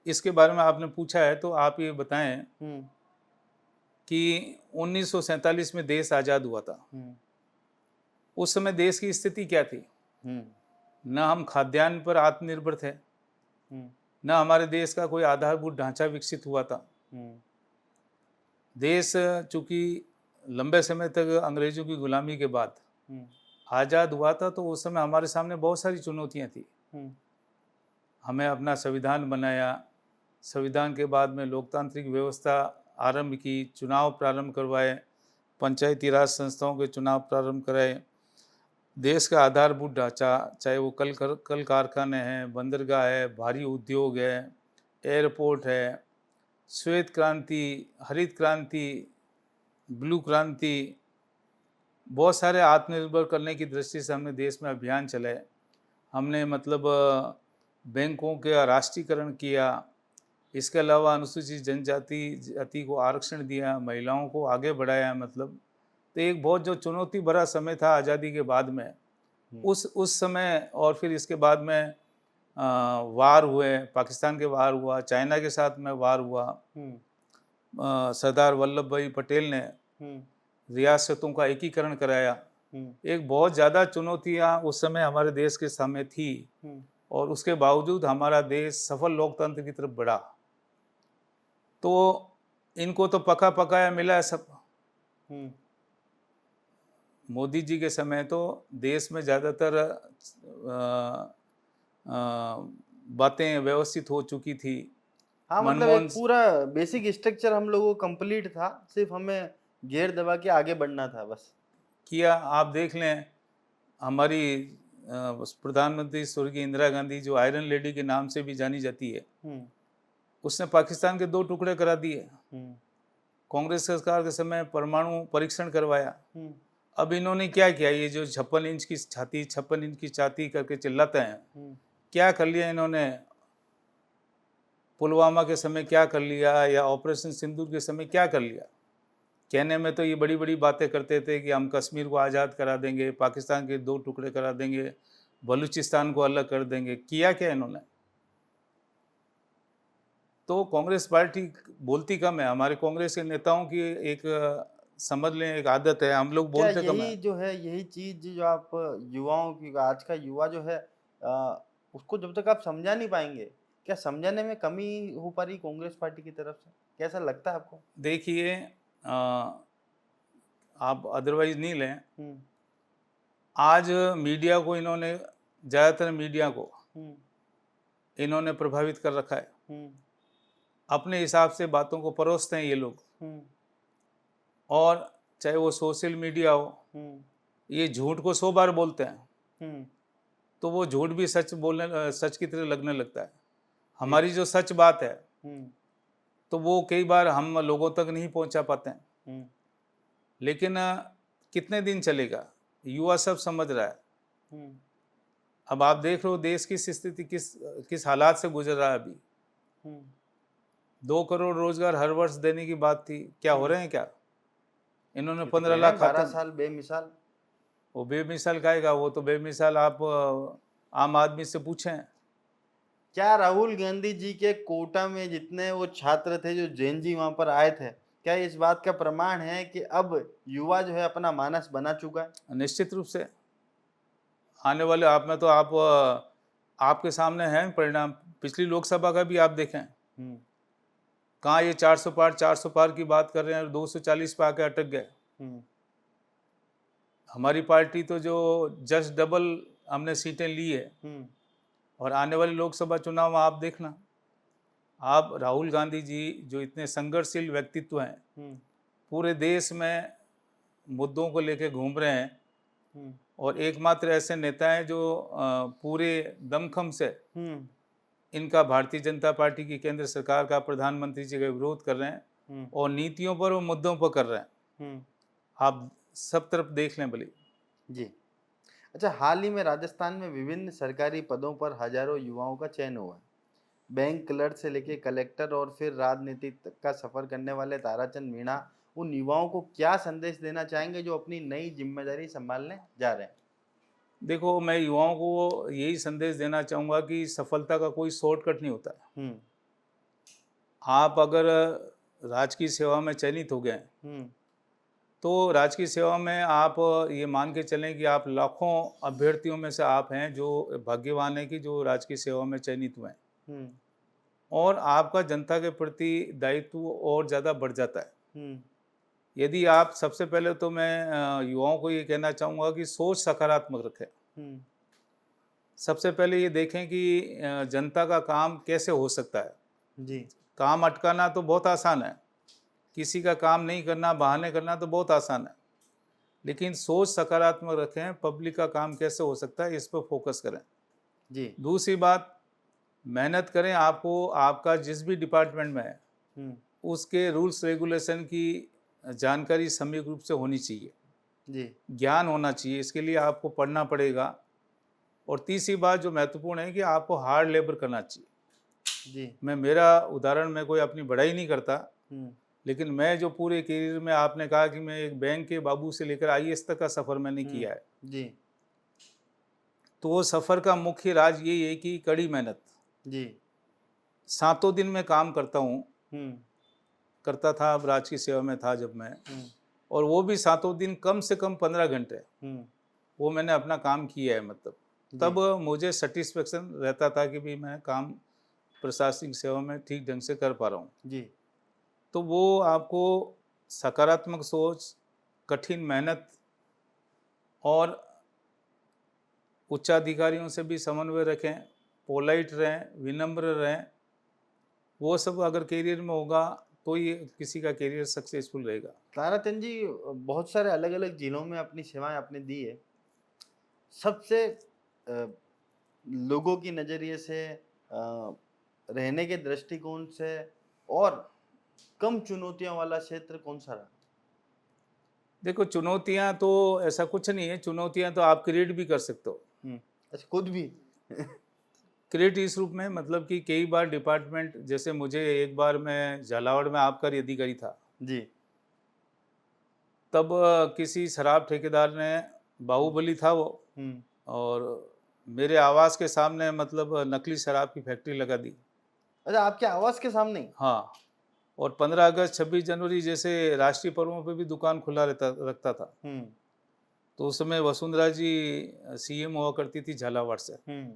इसके बारे में आपने पूछा है, तो आप ये बताएं कि 1947 में देश आज़ाद हुआ था। उस समय देश की स्थिति क्या थी? न हम खाद्यान्न पर आत्मनिर्भर थे, न हमारे देश का कोई आधारभूत ढांचा विकसित हुआ था। देश चूंकि लंबे समय तक अंग्रेजों की गुलामी के बाद आज़ाद हुआ था, तो उस समय हमारे सामने बहुत सारी चुनौतियां थी। हमें अपना संविधान बनाया, संविधान के बाद में लोकतांत्रिक व्यवस्था आरंभ की, चुनाव प्रारंभ करवाए, पंचायती राज संस्थाओं के चुनाव प्रारंभ कराए, देश का आधारभूत ढांचा, चाहे वो कल कारखाने हैं, बंदरगाह है, भारी उद्योग है, एयरपोर्ट है, श्वेत क्रांति, हरित क्रांति, ब्लू क्रांति, बहुत सारे आत्मनिर्भर करने की दृष्टि से हमने देश में अभियान चलाए। हमने मतलब बैंकों का राष्ट्रीयकरण किया। इसके अलावा अनुसूचित जाति को आरक्षण दिया, महिलाओं को आगे बढ़ाया। मतलब तो एक बहुत जो चुनौती भरा समय था आज़ादी के बाद में, उस समय, और फिर इसके बाद में वार हुए, पाकिस्तान के वार हुआ, चाइना के साथ में वार हुआ। सरदार वल्लभ भाई पटेल ने रियासतों का एकीकरण कराया। एक बहुत ज़्यादा चुनौतियाँ उस समय हमारे देश के सामने थी, और उसके बावजूद हमारा देश सफल लोकतंत्र की तरफ बढ़ा। तो इनको तो पका पकाया मिला है सब। मोदी जी के समय तो देश में ज़्यादातर बातें व्यवस्थित हो चुकी थी। हाँ, मतलब एक पूरा बेसिक स्ट्रक्चर हम लोगों को कंप्लीट था, सिर्फ हमें गियर दबा के आगे बढ़ना था बस। किया। आप देख लें, हमारी प्रधानमंत्री स्वर्गीय इंदिरा गांधी, जो आयरन लेडी के नाम से भी जानी जाती है, उसने पाकिस्तान के 2 टुकड़े करा दिए। कांग्रेस सरकार के समय परमाणु परीक्षण करवाया। अब इन्होंने क्या किया? ये जो 56 इंच की छाती, 56 इंच की छाती करके चिल्लाते हैं, क्या कर लिया इन्होंने? पुलवामा के समय क्या कर लिया, या ऑपरेशन सिंदूर के समय क्या कर लिया? कहने में तो ये बड़ी बड़ी बातें करते थे कि हम कश्मीर को आज़ाद करा देंगे, पाकिस्तान के 2 टुकड़े करा देंगे, बलूचिस्तान को अलग कर देंगे। किया क्या इन्होंने? तो कांग्रेस पार्टी बोलती कम है। हमारे कांग्रेस के नेताओं की एक समझ लें एक आदत है, हम लोग बोलते कम है। यही जो है, यही चीज जो आप युवाओं की, आज का युवा जो है उसको जब तक आप समझा नहीं पाएंगे, क्या समझाने में कमी हो पा रही कांग्रेस पार्टी की तरफ से? कैसा लगता है आपको? देखिए, आप अदरवाइज नहीं लें, आज मीडिया को इन्होंने, ज़्यादातर मीडिया को इन्होंने प्रभावित कर रखा है। अपने हिसाब से बातों को परोसते हैं ये लोग। और चाहे वो सोशल मीडिया हो, ये झूठ को 100 बार बोलते हैं, हम्म, तो वो झूठ भी सच की तरह लगने लगता है। हमारी जो सच बात है हम्म, तो वो कई बार हम लोगों तक नहीं पहुंचा पाते हैं। हम्म, लेकिन कितने दिन चलेगा, युवा सब समझ रहा है। हम्म, अब आप देख रहे हो देश की स्थिति किस किस हालात से गुजर रहा है अभी। हम्म, 2 करोड़ रोजगार हर वर्ष देने की बात थी, क्या हो रहे हैं क्या? इन्होंने ये तो 15 कह रहे लाख हैं 12 खाते, साल बेमिसाल। वो बेमिसाल खाएगा, वो तो बेमिसाल आप आम आदमी से पूछें। क्या राहुल गांधी जी के कोटा में जितने वो छात्र थे जो जैन जी वहां पर आए थे, क्या इस बात का प्रमाण है कि अब युवा जो है अपना मानस बना चुका है? निश्चित रूप से आने वाले आप में तो आपके सामने है परिणाम। पिछली लोकसभा का भी आप देखें, हम्म, कहाँ ये 400 पार की बात कर रहे हैं और 240 पे आके अटक गए। हम्म, हमारी पार्टी तो जो जस्ट डबल हमने सीटें ली है। हम्म, और आने वाले लोकसभा चुनाव में आप देखना, आप राहुल गांधी जी जो इतने संघर्षशील व्यक्तित्व हैं, हम्म, पूरे देश में मुद्दों को लेकर घूम रहे हैं हम्म, और एकमात्र ऐसे नेता हैं जो पूरे दमखम से हम्म, इनका भारतीय जनता पार्टी की केंद्र सरकार का, प्रधानमंत्री जी का विरोध कर रहे हैं हम्म, और नीतियों पर और मुद्दों पर कर रहे हैं। हम्म, आप सब तरफ देख लें भले। जी। अच्छा, हाल ही में राजस्थान में विभिन्न सरकारी पदों पर हजारों युवाओं का चयन हुआ है। बैंक क्लर्क से लेकर कलेक्टर और फिर राजनीति तक का सफर करने वाले ताराचंद मीणा उन युवाओं को क्या संदेश देना चाहेंगे जो अपनी नई जिम्मेदारी संभालने जा रहे हैं? देखो, मैं युवाओं को यही संदेश देना चाहूँगा कि सफलता का कोई शॉर्टकट नहीं होता है। हम्म, आप अगर राजकीय सेवा में चयनित हो गए हम्म, तो राजकीय सेवा में आप ये मान के चलें कि आप लाखों अभ्यर्थियों में से आप हैं जो भाग्यवान हैं कि जो राजकीय सेवा में चयनित हुए हैं। हम्म, और आपका जनता के प्रति दायित्व और ज़्यादा बढ़ जाता है। हम्म, यदि आप, सबसे पहले तो मैं युवाओं को ये कहना चाहूँगा कि सोच सकारात्मक रखें। हम्म, सबसे पहले ये देखें कि जनता का काम कैसे हो सकता है। जी, काम अटकाना तो बहुत आसान है, किसी का काम नहीं करना, बहाने करना तो बहुत आसान है, लेकिन सोच सकारात्मक रखें, पब्लिक का काम कैसे हो सकता है इस पर फोकस करें। जी, दूसरी बात, मेहनत करें। आपको आपका जिस भी डिपार्टमेंट में है हम्म, उसके रूल्स रेगुलेशन की जानकारी सम्यक रूप से होनी चाहिए, जी, ज्ञान होना चाहिए, इसके लिए आपको पढ़ना पड़ेगा। और तीसरी बात जो महत्वपूर्ण है कि आपको हार्ड लेबर करना चाहिए। जी, मेरा उदाहरण, मैं कोई अपनी बड़ाई नहीं करता, हम्म, लेकिन मैं जो पूरे करियर में, आपने कहा कि मैं एक बैंक के बाबू से लेकर IAS तक का सफ़र मैंने किया है, जी, तो वो सफ़र का मुख्य राज यही है कि कड़ी मेहनत। जी, सातों दिन मैं काम करता हूँ, हम्म, करता था, अब राजकीय सेवा में था जब मैं, हम्म, और वो भी सातों दिन कम से कम 15 घंटे हम्म, वो मैंने अपना काम किया है। मतलब तब मुझे सेटिस्फेक्शन रहता था कि भी मैं काम प्रशासनिक सेवा में ठीक ढंग से कर पा रहा हूँ। जी, तो वो आपको सकारात्मक सोच, कठिन मेहनत और उच्चाधिकारियों से भी समन्वय रखें, पोलाइट रहें, विनम्र रहें, वो सब अगर करियर में होगा तो ये किसी का करियर सक्सेसफुल रहेगा। ताराचंद जी, बहुत सारे अलग अलग जिलों में अपनी सेवाएं आपने दी है। सबसे अ, लोगों की नज़रिए से, रहने के दृष्टिकोण से और कम चुनौतियों वाला क्षेत्र कौन सा रहा? देखो, चुनौतियां तो ऐसा कुछ नहीं है, चुनौतियां तो आप क्रिएट भी कर सकते हो। अच्छा, खुद भी? क्रिएट इस रूप में, मतलब कि कई बार डिपार्टमेंट, जैसे मुझे एक बार मैं झालावाड़ में आबकारी अधिकारी था, जी, तब किसी शराब ठेकेदार ने, बाहुबली था वो, हम्म, और मेरे आवास के सामने मतलब नकली शराब की फैक्ट्री लगा दी। अच्छा, आपके आवास के सामने ही? हाँ, और 15 अगस्त 26 जनवरी जैसे राष्ट्रीय पर्वों पे भी दुकान खुला रखता था। हम्म, तो उस समय वसुंधरा जी CM हुआ करती थी झालावाड़ से। हम्म,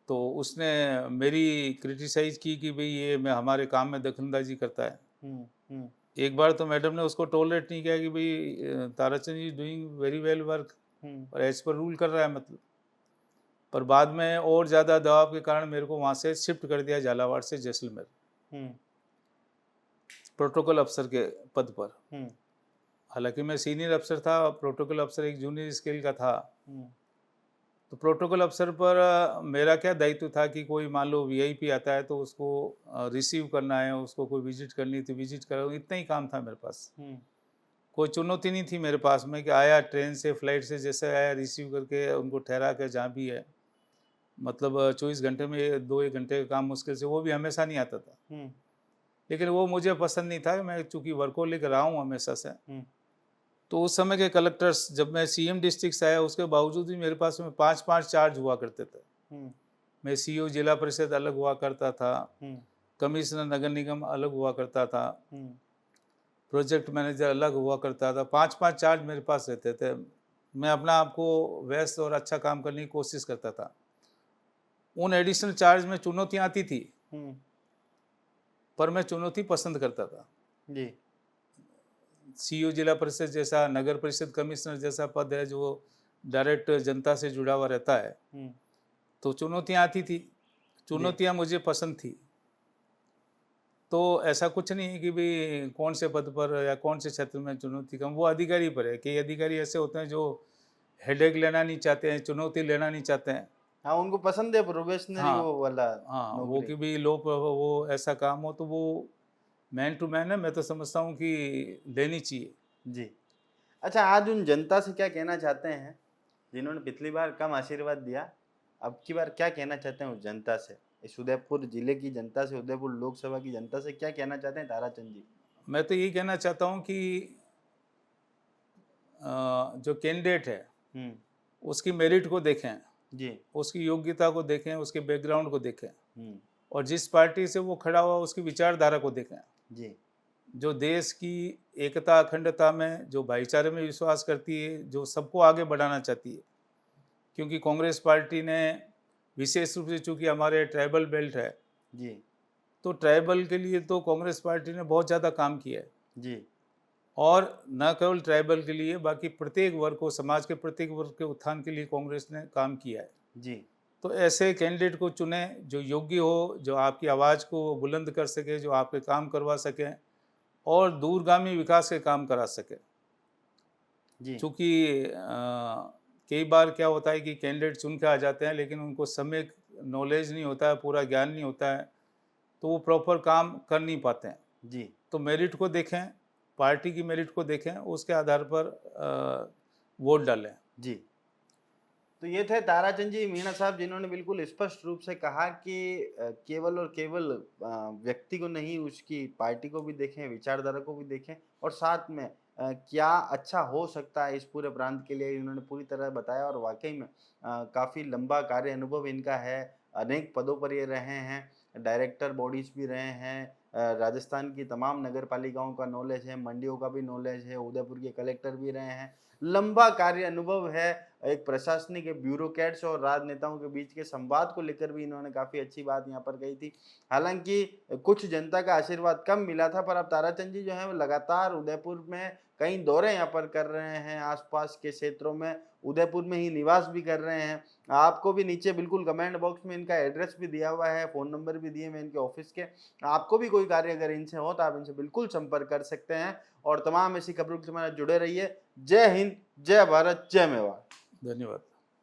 तो उसने मेरी क्रिटिसाइज की कि भाई ये मैं हमारे काम में दखलंदाजी करता है। हम्म, हम्म, एक बार तो मैडम ने उसको टॉलरेट नहीं किया कि भाई ताराचंद जी डूइंग वेरी वेल वर्क, और एज पर रूल कर रहा है मतलब। पर बाद में और ज़्यादा दबाव के कारण मेरे को वहाँ से शिफ्ट कर दिया झालावाड़ से जैसलमेर, हम्म, प्रोटोकॉल अफसर के पद पर। हम्म, हालांकि मैं सीनियर अफसर था, प्रोटोकॉल अफसर एक जूनियर स्केल का था। तो प्रोटोकॉल अफसर पर मेरा क्या दायित्व था कि कोई मान लो वीआईपी आता है तो उसको रिसीव करना है, उसको कोई विजिट करनी तो विजिट करो, इतना ही काम था मेरे पास। कोई चुनौती नहीं थी मेरे पास में कि आया ट्रेन से फ्लाइट से जैसे आया रिसीव करके उनको ठहरा कर जहाँ भी है, मतलब 24 घंटे में 2-1 घंटे का काम मुश्किल से, वो भी हमेशा नहीं आता था। लेकिन वो मुझे पसंद नहीं था, मैं चूँकि वर्कोहॉलिक रहा हूँ हमेशा से। तो उस समय के कलेक्टर्स, जब मैं सीएम डिस्ट्रिक्ट से आया उसके बावजूद भी मेरे पास में 5-5 चार्ज हुआ करते थे। मैं सीईओ जिला परिषद अलग हुआ करता था, कमिश्नर नगर निगम अलग हुआ करता था, प्रोजेक्ट मैनेजर अलग हुआ करता था, 5-5 चार्ज मेरे पास रहते थे। मैं अपना आप को व्यस्त और अच्छा काम करने की कोशिश करता था। उन एडिशनल चार्ज में चुनौतियाँ आती थी, पर मैं चुनौती पसंद करता था। जी। सीईओ जिला परिषद जैसा, नगर परिषद कमिश्नर जैसा पद है जो डायरेक्ट जनता से जुड़ा हुआ रहता है, तो चुनौतियाँ आती थी, चुनौतियाँ मुझे पसंद थी। तो ऐसा कुछ नहीं है कि भाई कौन से पद पर या कौन से क्षेत्र में चुनौती कम, वो अधिकारी पर है। कई अधिकारी ऐसे होते हैं जो हेडेक लेना नहीं चाहते हैं, चुनौती लेना नहीं चाहते हैं। हाँ, उनको पसंद है प्रोबेशनरी हाँ, वो वाला हाँ, वो नौकरी। कि भी लो वो ऐसा काम हो तो वो मैन टू मैन है, मैं तो समझता हूँ कि लेनी चाहिए। जी। अच्छा, आज उन जनता से क्या कहना चाहते हैं जिन्होंने पिछली बार कम आशीर्वाद दिया, अब की बार क्या कहना चाहते हैं उस जनता से? इस उदयपुर जिले की जनता से, उदयपुर लोकसभा की जनता से क्या कहना चाहते हैं ताराचंद जी? मैं तो यही कहना चाहता हूँ कि जो कैंडिडेट है उसकी मेरिट को देखें, जी। उसकी योग्यता को देखें, उसके बैकग्राउंड को देखें, हम्म। और जिस पार्टी से वो खड़ा हुआ उसकी विचारधारा को देखें। जी। जो देश की एकता अखंडता में, जो भाईचारे में विश्वास करती है, जो सबको आगे बढ़ाना चाहती है। क्योंकि कांग्रेस पार्टी ने विशेष रूप से, चूँकि हमारे ट्राइबल बेल्ट है, जी। तो ट्राइबल के लिए तो कांग्रेस पार्टी ने बहुत ज़्यादा काम किया है। जी। और न केवल ट्राइबल के लिए, बाकी प्रत्येक वर्ग को, समाज के प्रत्येक वर्ग के उत्थान के लिए कांग्रेस ने काम किया है। जी। तो ऐसे कैंडिडेट को चुने जो योग्य हो, जो आपकी आवाज़ को बुलंद कर सके, जो आपके काम करवा सके और दूरगामी विकास के काम करा सके। जी। चूँकि कई बार क्या होता है कि कैंडिडेट चुन के आ जाते हैं लेकिन उनको समय नॉलेज नहीं होता है, पूरा ज्ञान नहीं होता है, तो वो प्रॉपर काम कर नहीं पाते हैं। जी। तो मेरिट को देखें, पार्टी की मेरिट को देखें, उसके आधार पर वोट डालें। जी। तो ये थे ताराचंद जी मीणा साहब, जिन्होंने बिल्कुल स्पष्ट रूप से कहा कि केवल और केवल व्यक्ति को नहीं, उसकी पार्टी को भी देखें, विचारधारा को भी देखें, और साथ में क्या अच्छा हो सकता है इस पूरे प्रांत के लिए, इन्होंने पूरी तरह बताया। और वाकई में काफ़ी लंबा कार्य अनुभव इनका है, अनेक पदों पर ये रहे हैं, डायरेक्टर बॉडीज भी रहे हैं, राजस्थान की तमाम नगर पालिकाओं का नॉलेज है, मंडियों का भी नॉलेज है, उदयपुर के कलेक्टर भी रहे हैं, लंबा कार्य अनुभव है। एक प्रशासनिक ब्यूरोक्रेट्स और राजनेताओं के बीच के संवाद को लेकर भी इन्होंने काफ़ी अच्छी बात यहाँ पर कही थी। हालांकि कुछ जनता का आशीर्वाद कम मिला था, पर अब ताराचंद जी जो है वो लगातार उदयपुर में कई दौरे यहाँ पर कर रहे हैं, आसपास के क्षेत्रों में, उदयपुर में ही निवास भी कर रहे हैं। आपको भी नीचे बिल्कुल कमेंट बॉक्स में इनका एड्रेस भी दिया हुआ है, फ़ोन नंबर भी दिए मैं इनके ऑफिस के। आपको भी कोई कार्य अगर इनसे हो तो आप इनसे बिल्कुल संपर्क कर सकते हैं। और तमाम ऐसी खबरों के साथ जुड़े रहिए। जय हिंद, जय भारत, जय मेवाड़। धन्यवाद।